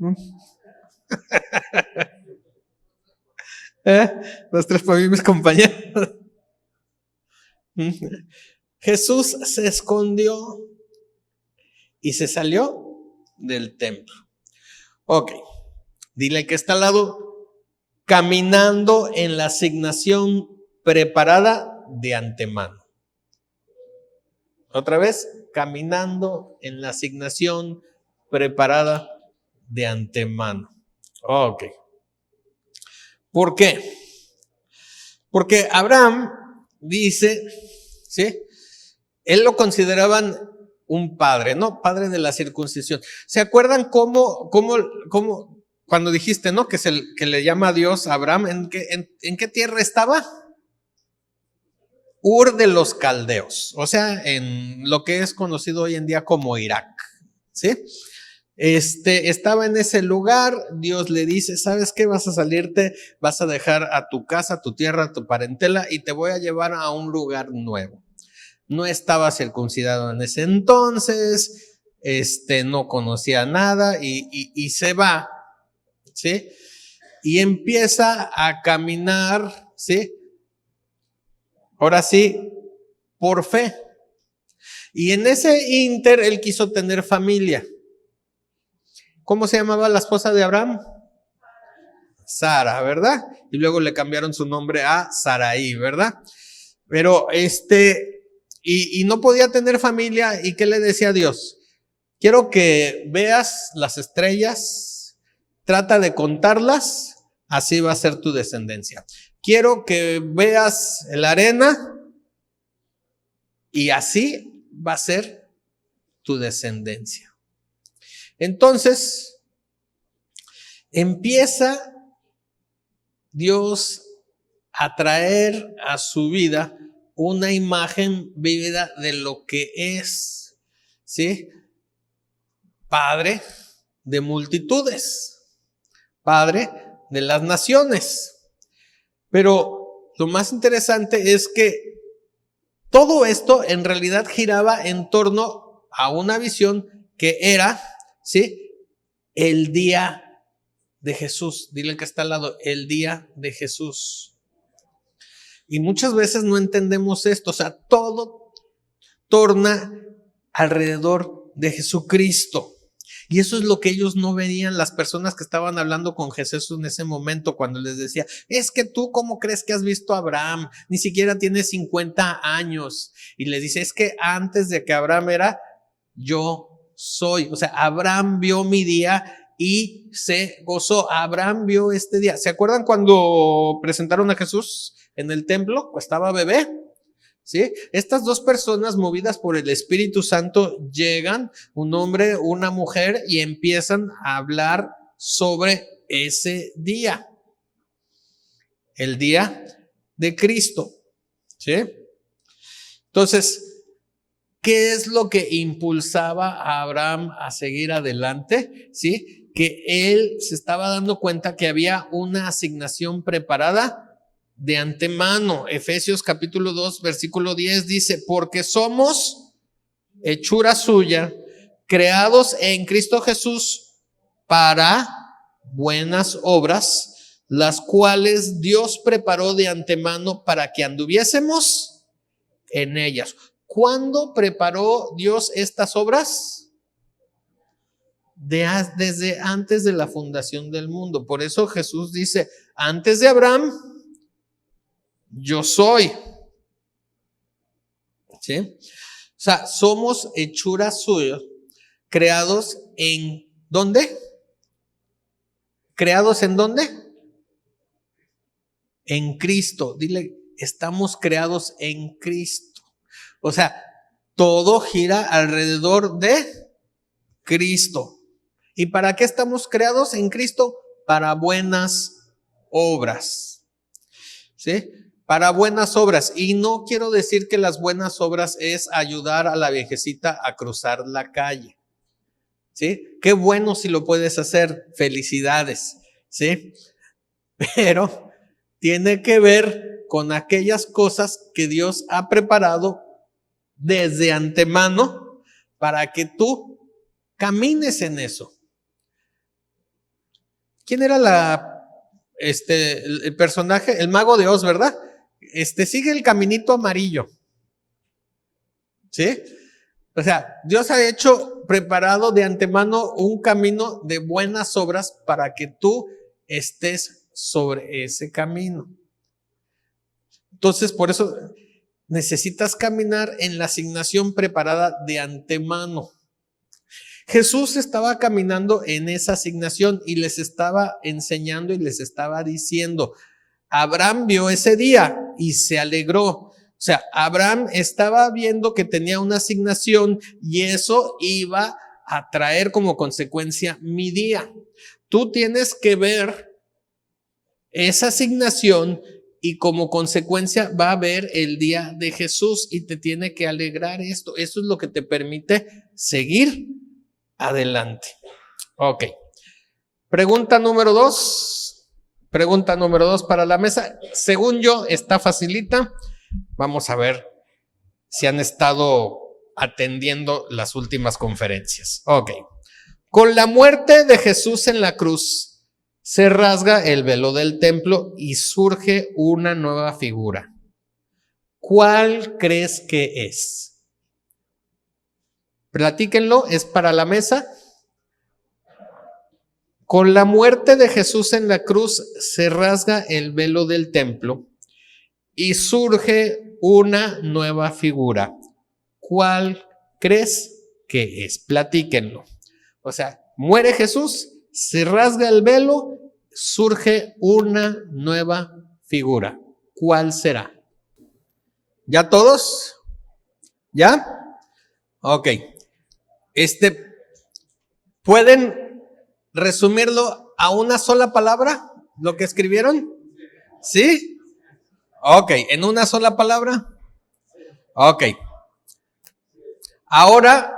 Los tres para mí, mis compañeros. Jesús se escondió y se salió del templo. Ok, dile que está al lado, caminando en la asignación preparada de antemano. Otra vez, caminando en la asignación preparada de antemano. Ok. ¿Por qué? Porque Abraham dice, ¿sí? Él lo consideraban un padre, ¿no? Padre de la circuncisión. ¿Se acuerdan cómo cuando dijiste, ¿no? Que le llama a Dios a Abraham, ¿en qué tierra estaba? Ur de los Caldeos, o sea, en lo que es conocido hoy en día como Irak, ¿sí? Estaba en ese lugar. Dios le dice, ¿sabes qué? Vas a salirte, vas a dejar a tu casa, tu tierra, tu parentela y te voy a llevar a un lugar nuevo. No estaba circuncidado en ese entonces, no conocía nada y se va, ¿sí? Y empieza a caminar, ¿sí? Ahora sí, por fe. Y en ese ínter él quiso tener familia. ¿Cómo se llamaba la esposa de Abraham? Sara, ¿verdad? Y luego le cambiaron su nombre a Sarai, ¿verdad? Pero y no podía tener familia. ¿Y qué le decía a Dios? Quiero que veas las estrellas, trata de contarlas, así va a ser tu descendencia. Quiero que veas la arena y así va a ser tu descendencia. Entonces, empieza Dios a traer a su vida una imagen vívida de lo que es, ¿sí? Padre de multitudes, Padre de las naciones. Pero lo más interesante es que todo esto en realidad giraba en torno a una visión que era, ¿sí? El día de Jesús. Dile que está al lado, el día de Jesús. Y muchas veces no entendemos esto, o sea, todo torna alrededor de Jesucristo. Y eso es lo que ellos no veían, las personas que estaban hablando con Jesús en ese momento, cuando les decía, es que tú, ¿cómo crees que has visto a Abraham? Ni siquiera tiene 50 años. Y les dice, es que antes de que Abraham era, yo soy. O sea, Abraham vio mi día y se gozó. Abraham vio este día. ¿Se acuerdan cuando presentaron a Jesús en el templo? Pues estaba bebé. ¿Sí? Estas dos personas movidas por el Espíritu Santo llegan, un hombre, una mujer, y empiezan a hablar sobre ese día, el día de Cristo. ¿Sí? Entonces, ¿qué es lo que impulsaba a Abraham a seguir adelante? ¿Sí? Que él se estaba dando cuenta que había una asignación preparada de antemano. Efesios capítulo 2, versículo 10 dice, porque somos hechura suya, creados en Cristo Jesús para buenas obras, las cuales Dios preparó de antemano para que anduviésemos en ellas. ¿Cuándo preparó Dios estas obras? Desde antes de la fundación del mundo. Por eso Jesús dice, antes de Abraham, yo soy. ¿Sí? O sea, somos hechura suya, creados en ¿dónde? ¿Creados en dónde? En Cristo. Dile, estamos creados en Cristo. O sea, todo gira alrededor de Cristo. ¿Y para qué estamos creados en Cristo? Para buenas obras. ¿Sí? Para buenas obras. Y no quiero decir que las buenas obras es ayudar a la viejecita a cruzar la calle. ¿Sí? Qué bueno si lo puedes hacer. Felicidades. ¿Sí? Pero tiene que ver con aquellas cosas que Dios ha preparado desde antemano para que tú camines en eso. ¿Quién era el personaje? El mago de Oz, ¿verdad? Sigue el caminito amarillo. ¿Sí? O sea, Dios ha preparado de antemano un camino de buenas obras para que tú estés sobre ese camino. Entonces, por eso necesitas caminar en la asignación preparada de antemano. Jesús estaba caminando en esa asignación y les estaba enseñando y les estaba diciendo, Abraham vio ese día y se alegró. O sea, Abraham estaba viendo que tenía una asignación y eso iba a traer como consecuencia mi día. Tú tienes que ver esa asignación y como consecuencia va a haber el día de Jesús y te tiene que alegrar esto. Eso es lo que te permite seguir adelante. Ok. Pregunta número 2. Pregunta número 2 para la mesa. Según yo, está facilita. Vamos a ver si han estado atendiendo las últimas conferencias. Ok. Con la muerte de Jesús en la cruz, se rasga el velo del templo y surge una nueva figura. ¿Cuál crees que es? Platíquenlo, es para la mesa. Con la muerte de Jesús en la cruz se rasga el velo del templo y surge una nueva figura. ¿Cuál crees que es? Platíquenlo. O sea, muere Jesús, se rasga el velo, surge una nueva figura. ¿Cuál será? ¿Ya todos? ¿Ya? Ok. ¿Pueden resumirlo a una sola palabra? ¿Lo que escribieron? ¿Sí? Ok, ¿en una sola palabra? Ok. Ahora,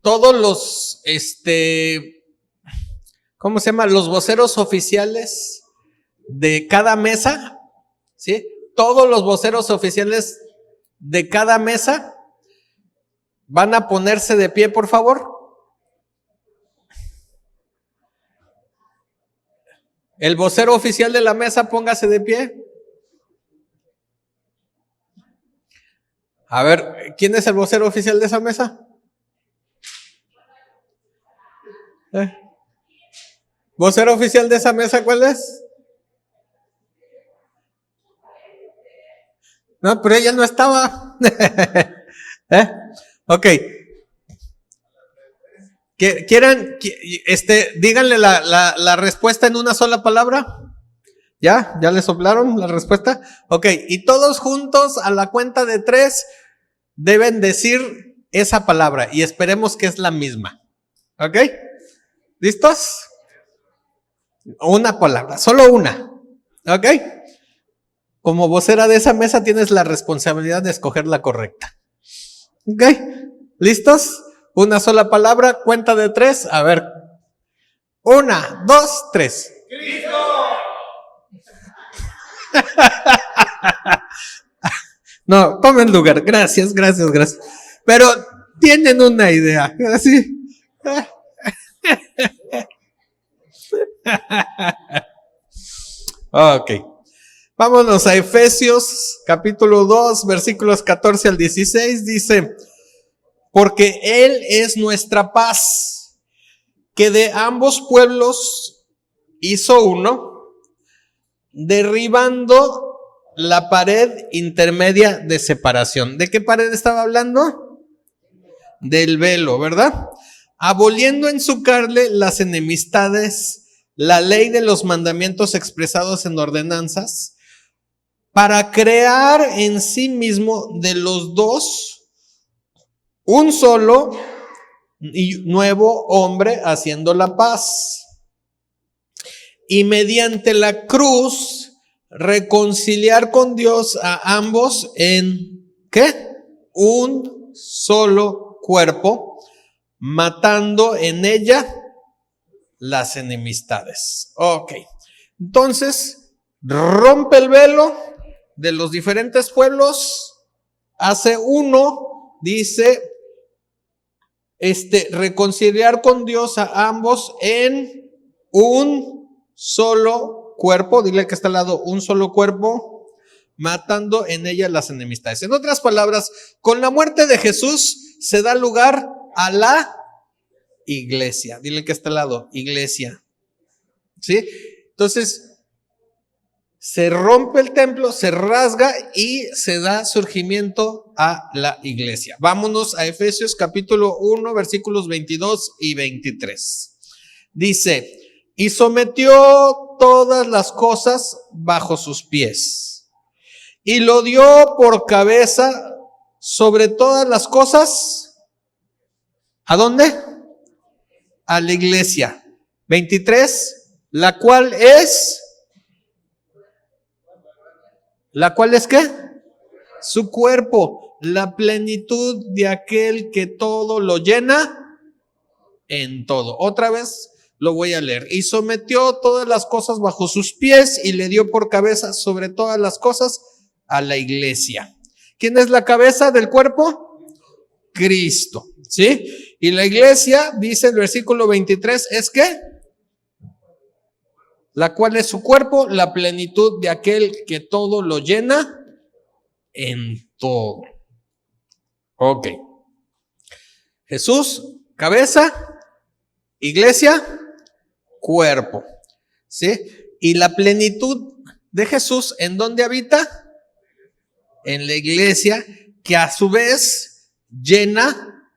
todos los, ¿cómo se llama? Los voceros oficiales de cada mesa, ¿sí? Todos los voceros oficiales de cada mesa van a ponerse de pie, por favor. El vocero oficial de la mesa, póngase de pie. A ver, ¿quién es el vocero oficial de esa mesa? ¿Vocero oficial de esa mesa cuál es? No, pero ella no estaba. Ok. ¿Quieren, díganle la respuesta en una sola palabra? ¿Ya? ¿Ya le soplaron la respuesta? Ok, y todos juntos a la cuenta de 3 deben decir esa palabra y esperemos que es la misma. ¿Ok? ¿Listos? Una palabra, solo una. ¿Ok? Como vocera de esa mesa tienes la responsabilidad de escoger la correcta. ¿Ok? ¿Listos? Una sola palabra, cuenta de 3. A ver. 1, 2, 3. ¡Cristo! No, tomen lugar. Gracias. Pero tienen una idea. Así. Ok. Vámonos a Efesios capítulo 2, versículos 14 al 16. Dice, porque Él es nuestra paz, que de ambos pueblos hizo uno, derribando la pared intermedia de separación. ¿De qué pared estaba hablando? Del velo, ¿verdad? Aboliendo en su carne las enemistades, la ley de los mandamientos expresados en ordenanzas, para crear en sí mismo de los dos un solo y nuevo hombre, haciendo la paz. Y mediante la cruz reconciliar con Dios a ambos en ¿qué? Un solo cuerpo, matando en ella las enemistades. Ok. Entonces, rompe el velo de los diferentes pueblos, hace uno, dice, reconciliar con Dios a ambos en un solo cuerpo. Dile que está al lado, un solo cuerpo, matando en ella las enemistades. En otras palabras, con la muerte de Jesús se da lugar a la iglesia. Dile que está al lado, iglesia. ¿Sí? Entonces, se rompe el templo, se rasga y se da surgimiento a la iglesia. Vámonos a Efesios capítulo 1, versículos 22 y 23. Dice, y sometió todas las cosas bajo sus pies, y lo dio por cabeza sobre todas las cosas. ¿A dónde? A la iglesia. 23, ¿la cual es qué? Su cuerpo, la plenitud de aquel que todo lo llena en todo. Otra vez lo voy a leer. Y sometió todas las cosas bajo sus pies y le dio por cabeza sobre todas las cosas a la iglesia. ¿Quién es la cabeza del cuerpo? Cristo, ¿sí? Y la iglesia, dice el versículo 23, ¿es qué? La cual es su cuerpo, la plenitud de aquel que todo lo llena en todo. Ok. Jesús, cabeza, iglesia, cuerpo. ¿Sí? Y la plenitud de Jesús, ¿en dónde habita? En la iglesia, que a su vez llena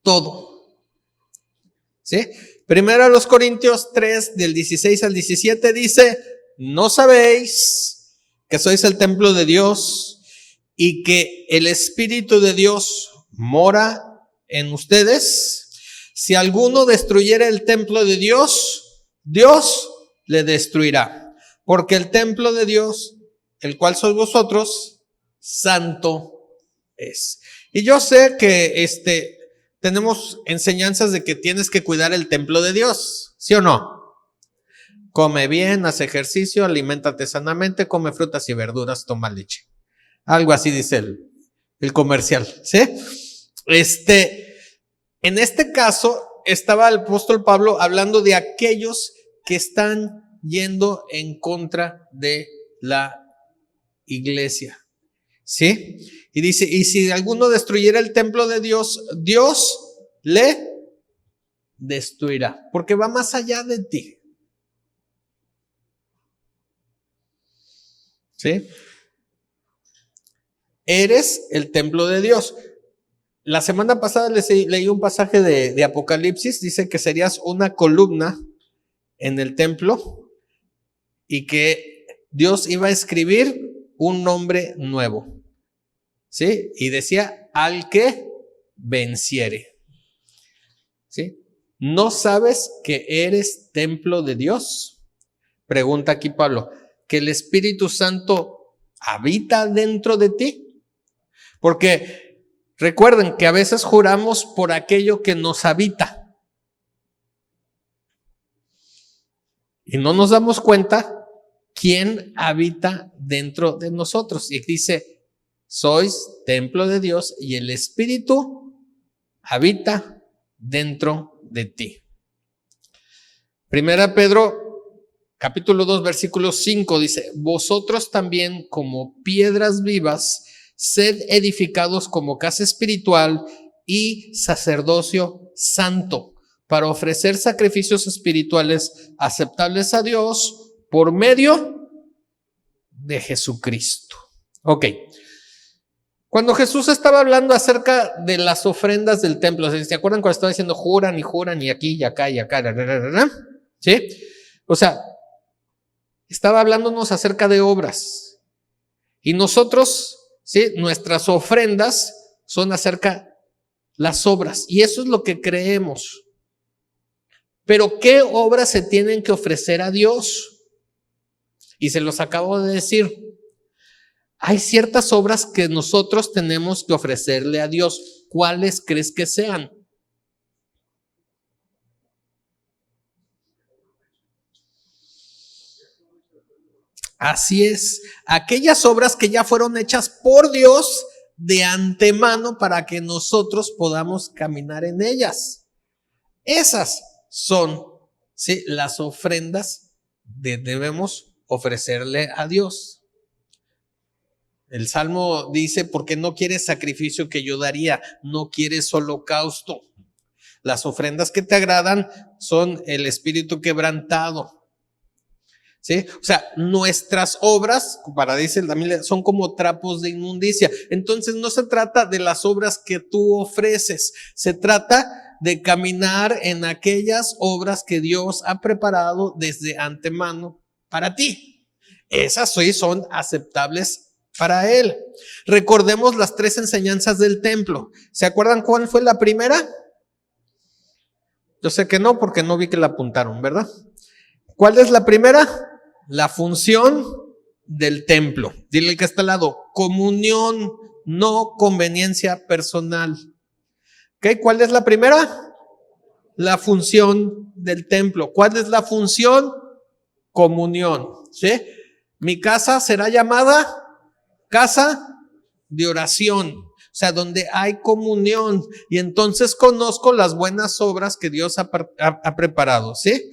todo. ¿Sí? Primero a los Corintios 3, del 16 al 17 dice, ¿no sabéis que sois el templo de Dios y que el Espíritu de Dios mora en ustedes? Si alguno destruyera el templo de Dios, Dios le destruirá. Porque el templo de Dios, el cual sois vosotros, santo es. Y yo sé que tenemos enseñanzas de que tienes que cuidar el templo de Dios, ¿sí o no? Come bien, haz ejercicio, aliméntate sanamente, come frutas y verduras, toma leche. Algo así dice el comercial, ¿sí? En este caso estaba el apóstol Pablo hablando de aquellos que están yendo en contra de la iglesia, ¿sí? Y dice, y si alguno destruyera el templo de Dios, Dios le destruirá, porque va más allá de ti. ¿Sí? Eres el templo de Dios. La semana pasada leí un pasaje de Apocalipsis, dice que serías una columna en el templo y que Dios iba a escribir un nombre nuevo. ¿Sí? Y decía, al que venciere. ¿Sí? ¿No sabes que eres templo de Dios? Pregunta aquí Pablo, ¿que el Espíritu Santo habita dentro de ti? Porque recuerden que a veces juramos por aquello que nos habita. Y no nos damos cuenta quién habita dentro de nosotros. Y dice, sois templo de Dios y el Espíritu habita dentro de ti. Primera Pedro capítulo 2, versículo 5 dice: vosotros también, como piedras vivas, sed edificados como casa espiritual y sacerdocio santo, para ofrecer sacrificios espirituales aceptables a Dios por medio de Jesucristo. Ok. Cuando Jesús estaba hablando acerca de las ofrendas del templo, ¿se acuerdan cuando estaba diciendo juran y aquí y acá y acá? ¿Sí? O sea, estaba hablándonos acerca de obras. Y nosotros, ¿sí? Nuestras ofrendas son acerca de las obras. Y eso es lo que creemos. Pero ¿qué obras se tienen que ofrecer a Dios? Y se los acabo de decir. Hay ciertas obras que nosotros tenemos que ofrecerle a Dios. ¿Cuáles crees que sean? Así es, aquellas obras que ya fueron hechas por Dios de antemano para que nosotros podamos caminar en ellas. Esas son, ¿sí?, las ofrendas que debemos ofrecerle a Dios. El Salmo dice: porque no quieres sacrificio que yo daría, no quieres holocausto. Las ofrendas que te agradan son el espíritu quebrantado. ¿Sí? O sea, nuestras obras, para dice también, son como trapos de inmundicia. Entonces no se trata de las obras que tú ofreces, se trata de caminar en aquellas obras que Dios ha preparado desde antemano para ti. Esas sí son aceptables para Él. Recordemos las 3 enseñanzas del templo. ¿Se acuerdan cuál fue la primera? Yo sé que no, porque no vi que la apuntaron, ¿verdad? ¿Cuál es la primera? La función del templo. Dile al que está al lado: comunión, no conveniencia personal. ¿Ok? ¿Cuál es la primera? La función del templo. ¿Cuál es la función? Comunión. ¿Sí? Mi casa será llamada casa de oración. O sea, donde hay comunión. Y entonces conozco las buenas obras que Dios ha preparado. ¿Sí?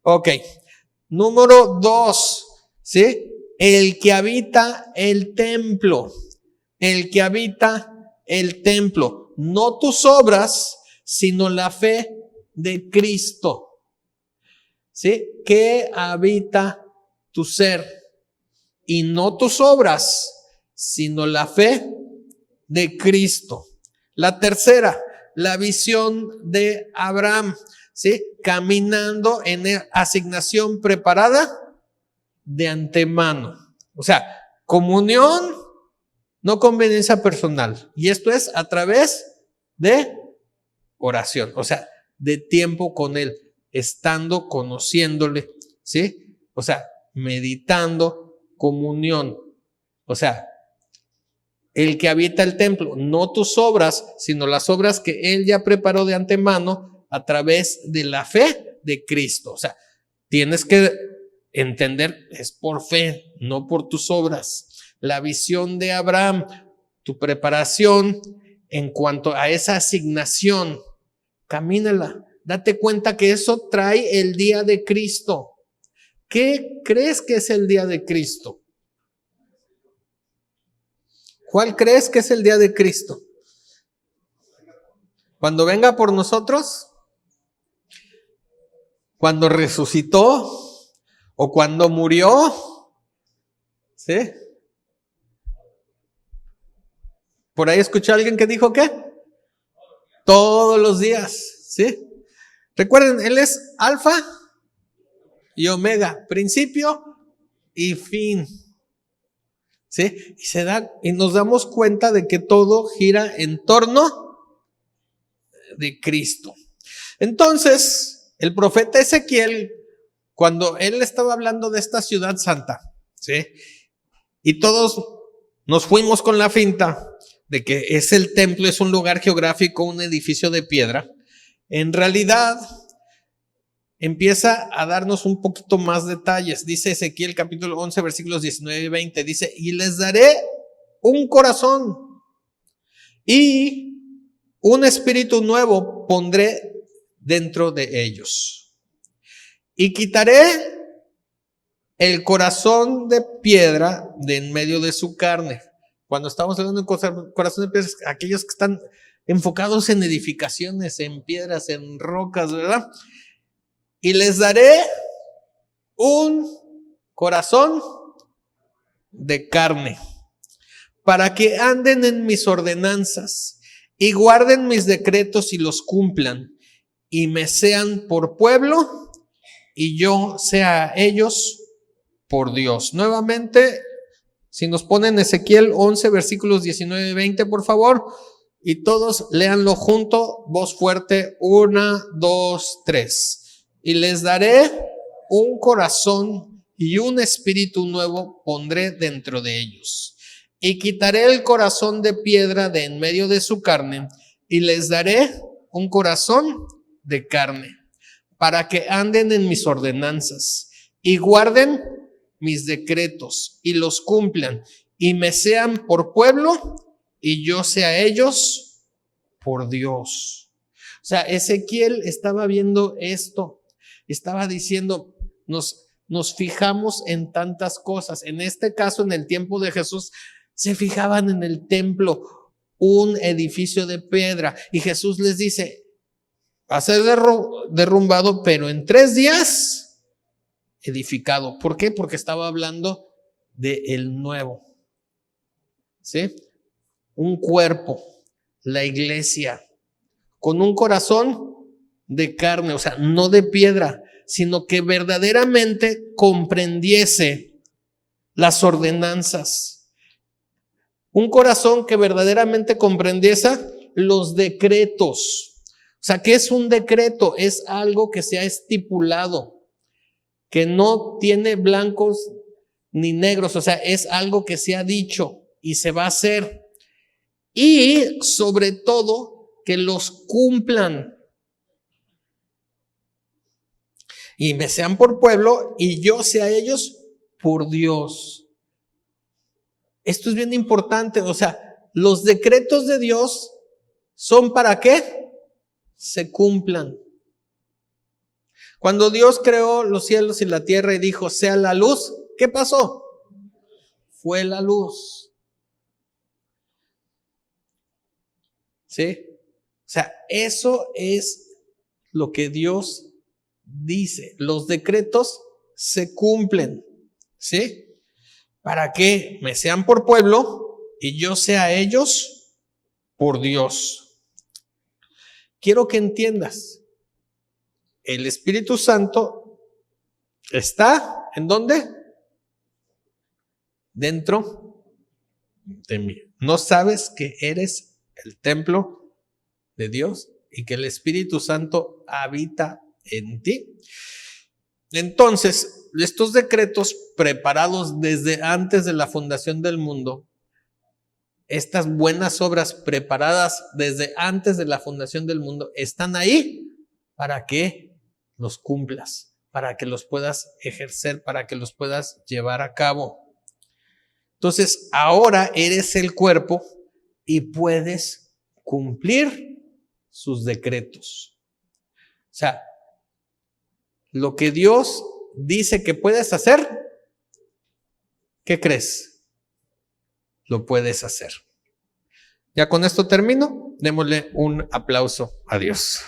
Ok. Número 2, ¿sí? El que habita el templo. El que habita el templo. No tus obras, sino la fe de Cristo. ¿Sí? Que habita tu ser. Y no tus obras, sino la fe de Cristo. La tercera, la visión de Abraham. ¿Sí? Caminando en asignación preparada de antemano. O sea, comunión, no conveniencia personal. Y esto es a través de oración. O sea, de tiempo con Él, estando, conociéndole. ¿Sí? O sea, meditando, comunión. O sea, el que habita el templo, no tus obras, sino las obras que Él ya preparó de antemano, a través de la fe de Cristo. O sea, tienes que entender, es por fe, no por tus obras. La visión de Abraham, tu preparación en cuanto a esa asignación, camínala. Date cuenta que eso trae el día de Cristo. ¿Qué crees que es el día de Cristo? ¿Cuál crees que es el día de Cristo? ¿Cuando venga por nosotros? ¿Cuando resucitó? ¿O cuando murió? ¿Sí? Por ahí escuché a alguien que dijo ¿qué? Todos los días. ¿Sí? Recuerden, Él es Alfa y Omega, principio y fin. ¿Sí? Y nos damos cuenta de que todo gira en torno de Cristo. Entonces, el profeta Ezequiel, cuando él estaba hablando de esta ciudad santa, ¿sí?, y todos nos fuimos con la finta de que es el templo, es un lugar geográfico, un edificio de piedra, en realidad empieza a darnos un poquito más detalles. Dice Ezequiel capítulo 11 versículos 19 y 20, dice: y les daré un corazón y un espíritu nuevo pondré dentro de ellos. Y quitaré el corazón de piedra de en medio de su carne. Cuando estamos hablando de corazón de piedra, aquellos que están enfocados en edificaciones, en piedras, en rocas, ¿verdad? Y les daré un corazón de carne, para que anden en mis ordenanzas y guarden mis decretos y los cumplan, y me sean por pueblo y yo sea a ellos por Dios. Nuevamente, si nos ponen Ezequiel 11, versículos 19 y 20, por favor, y todos léanlo junto, voz fuerte, 1, 2, 3. Y les daré un corazón y un espíritu nuevo pondré dentro de ellos. Y quitaré el corazón de piedra de en medio de su carne, y les daré un corazón de carne, para que anden en mis ordenanzas y guarden mis decretos y los cumplan, y me sean por pueblo y yo sea ellos por Dios. O sea, Ezequiel estaba viendo esto, estaba diciendo, nos fijamos en tantas cosas. En este caso, en el tiempo de Jesús, se fijaban en el templo, un edificio de piedra, y Jesús les dice, va a ser derrumbado, pero en 3 días edificado. ¿Por qué? Porque estaba hablando de el nuevo, ¿sí? Un cuerpo, la iglesia, con un corazón de carne, o sea, no de piedra, sino que verdaderamente comprendiese las ordenanzas. Un corazón que verdaderamente comprendiese los decretos. O sea, ¿qué es un decreto? Es algo que se ha estipulado, que no tiene blancos ni negros, o sea, es algo que se ha dicho y se va a hacer. Y sobre todo, que los cumplan. Y me sean por pueblo y yo sea ellos por Dios. Esto es bien importante, o sea, los decretos de Dios son para qué se cumplan. Cuando Dios creó los cielos y la tierra y dijo, sea la luz, ¿qué pasó? Fue la luz. ¿Sí? O sea, eso es lo que Dios dice. Los decretos se cumplen. ¿Sí? ¿Para qué? Me sean por pueblo y yo sea ellos por Dios. Quiero que entiendas, el Espíritu Santo está, ¿en dónde? Dentro de mí. ¿No sabes que eres el templo de Dios y que el Espíritu Santo habita en ti? Entonces, estos decretos preparados desde antes de la fundación del mundo, estas buenas obras preparadas desde antes de la fundación del mundo, están ahí para que los cumplas, para que los puedas ejercer, para que los puedas llevar a cabo. Entonces, ahora eres el cuerpo y puedes cumplir sus decretos. O sea, lo que Dios dice que puedes hacer, ¿qué crees? Lo puedes hacer. Ya con esto termino. Démosle un aplauso a Dios.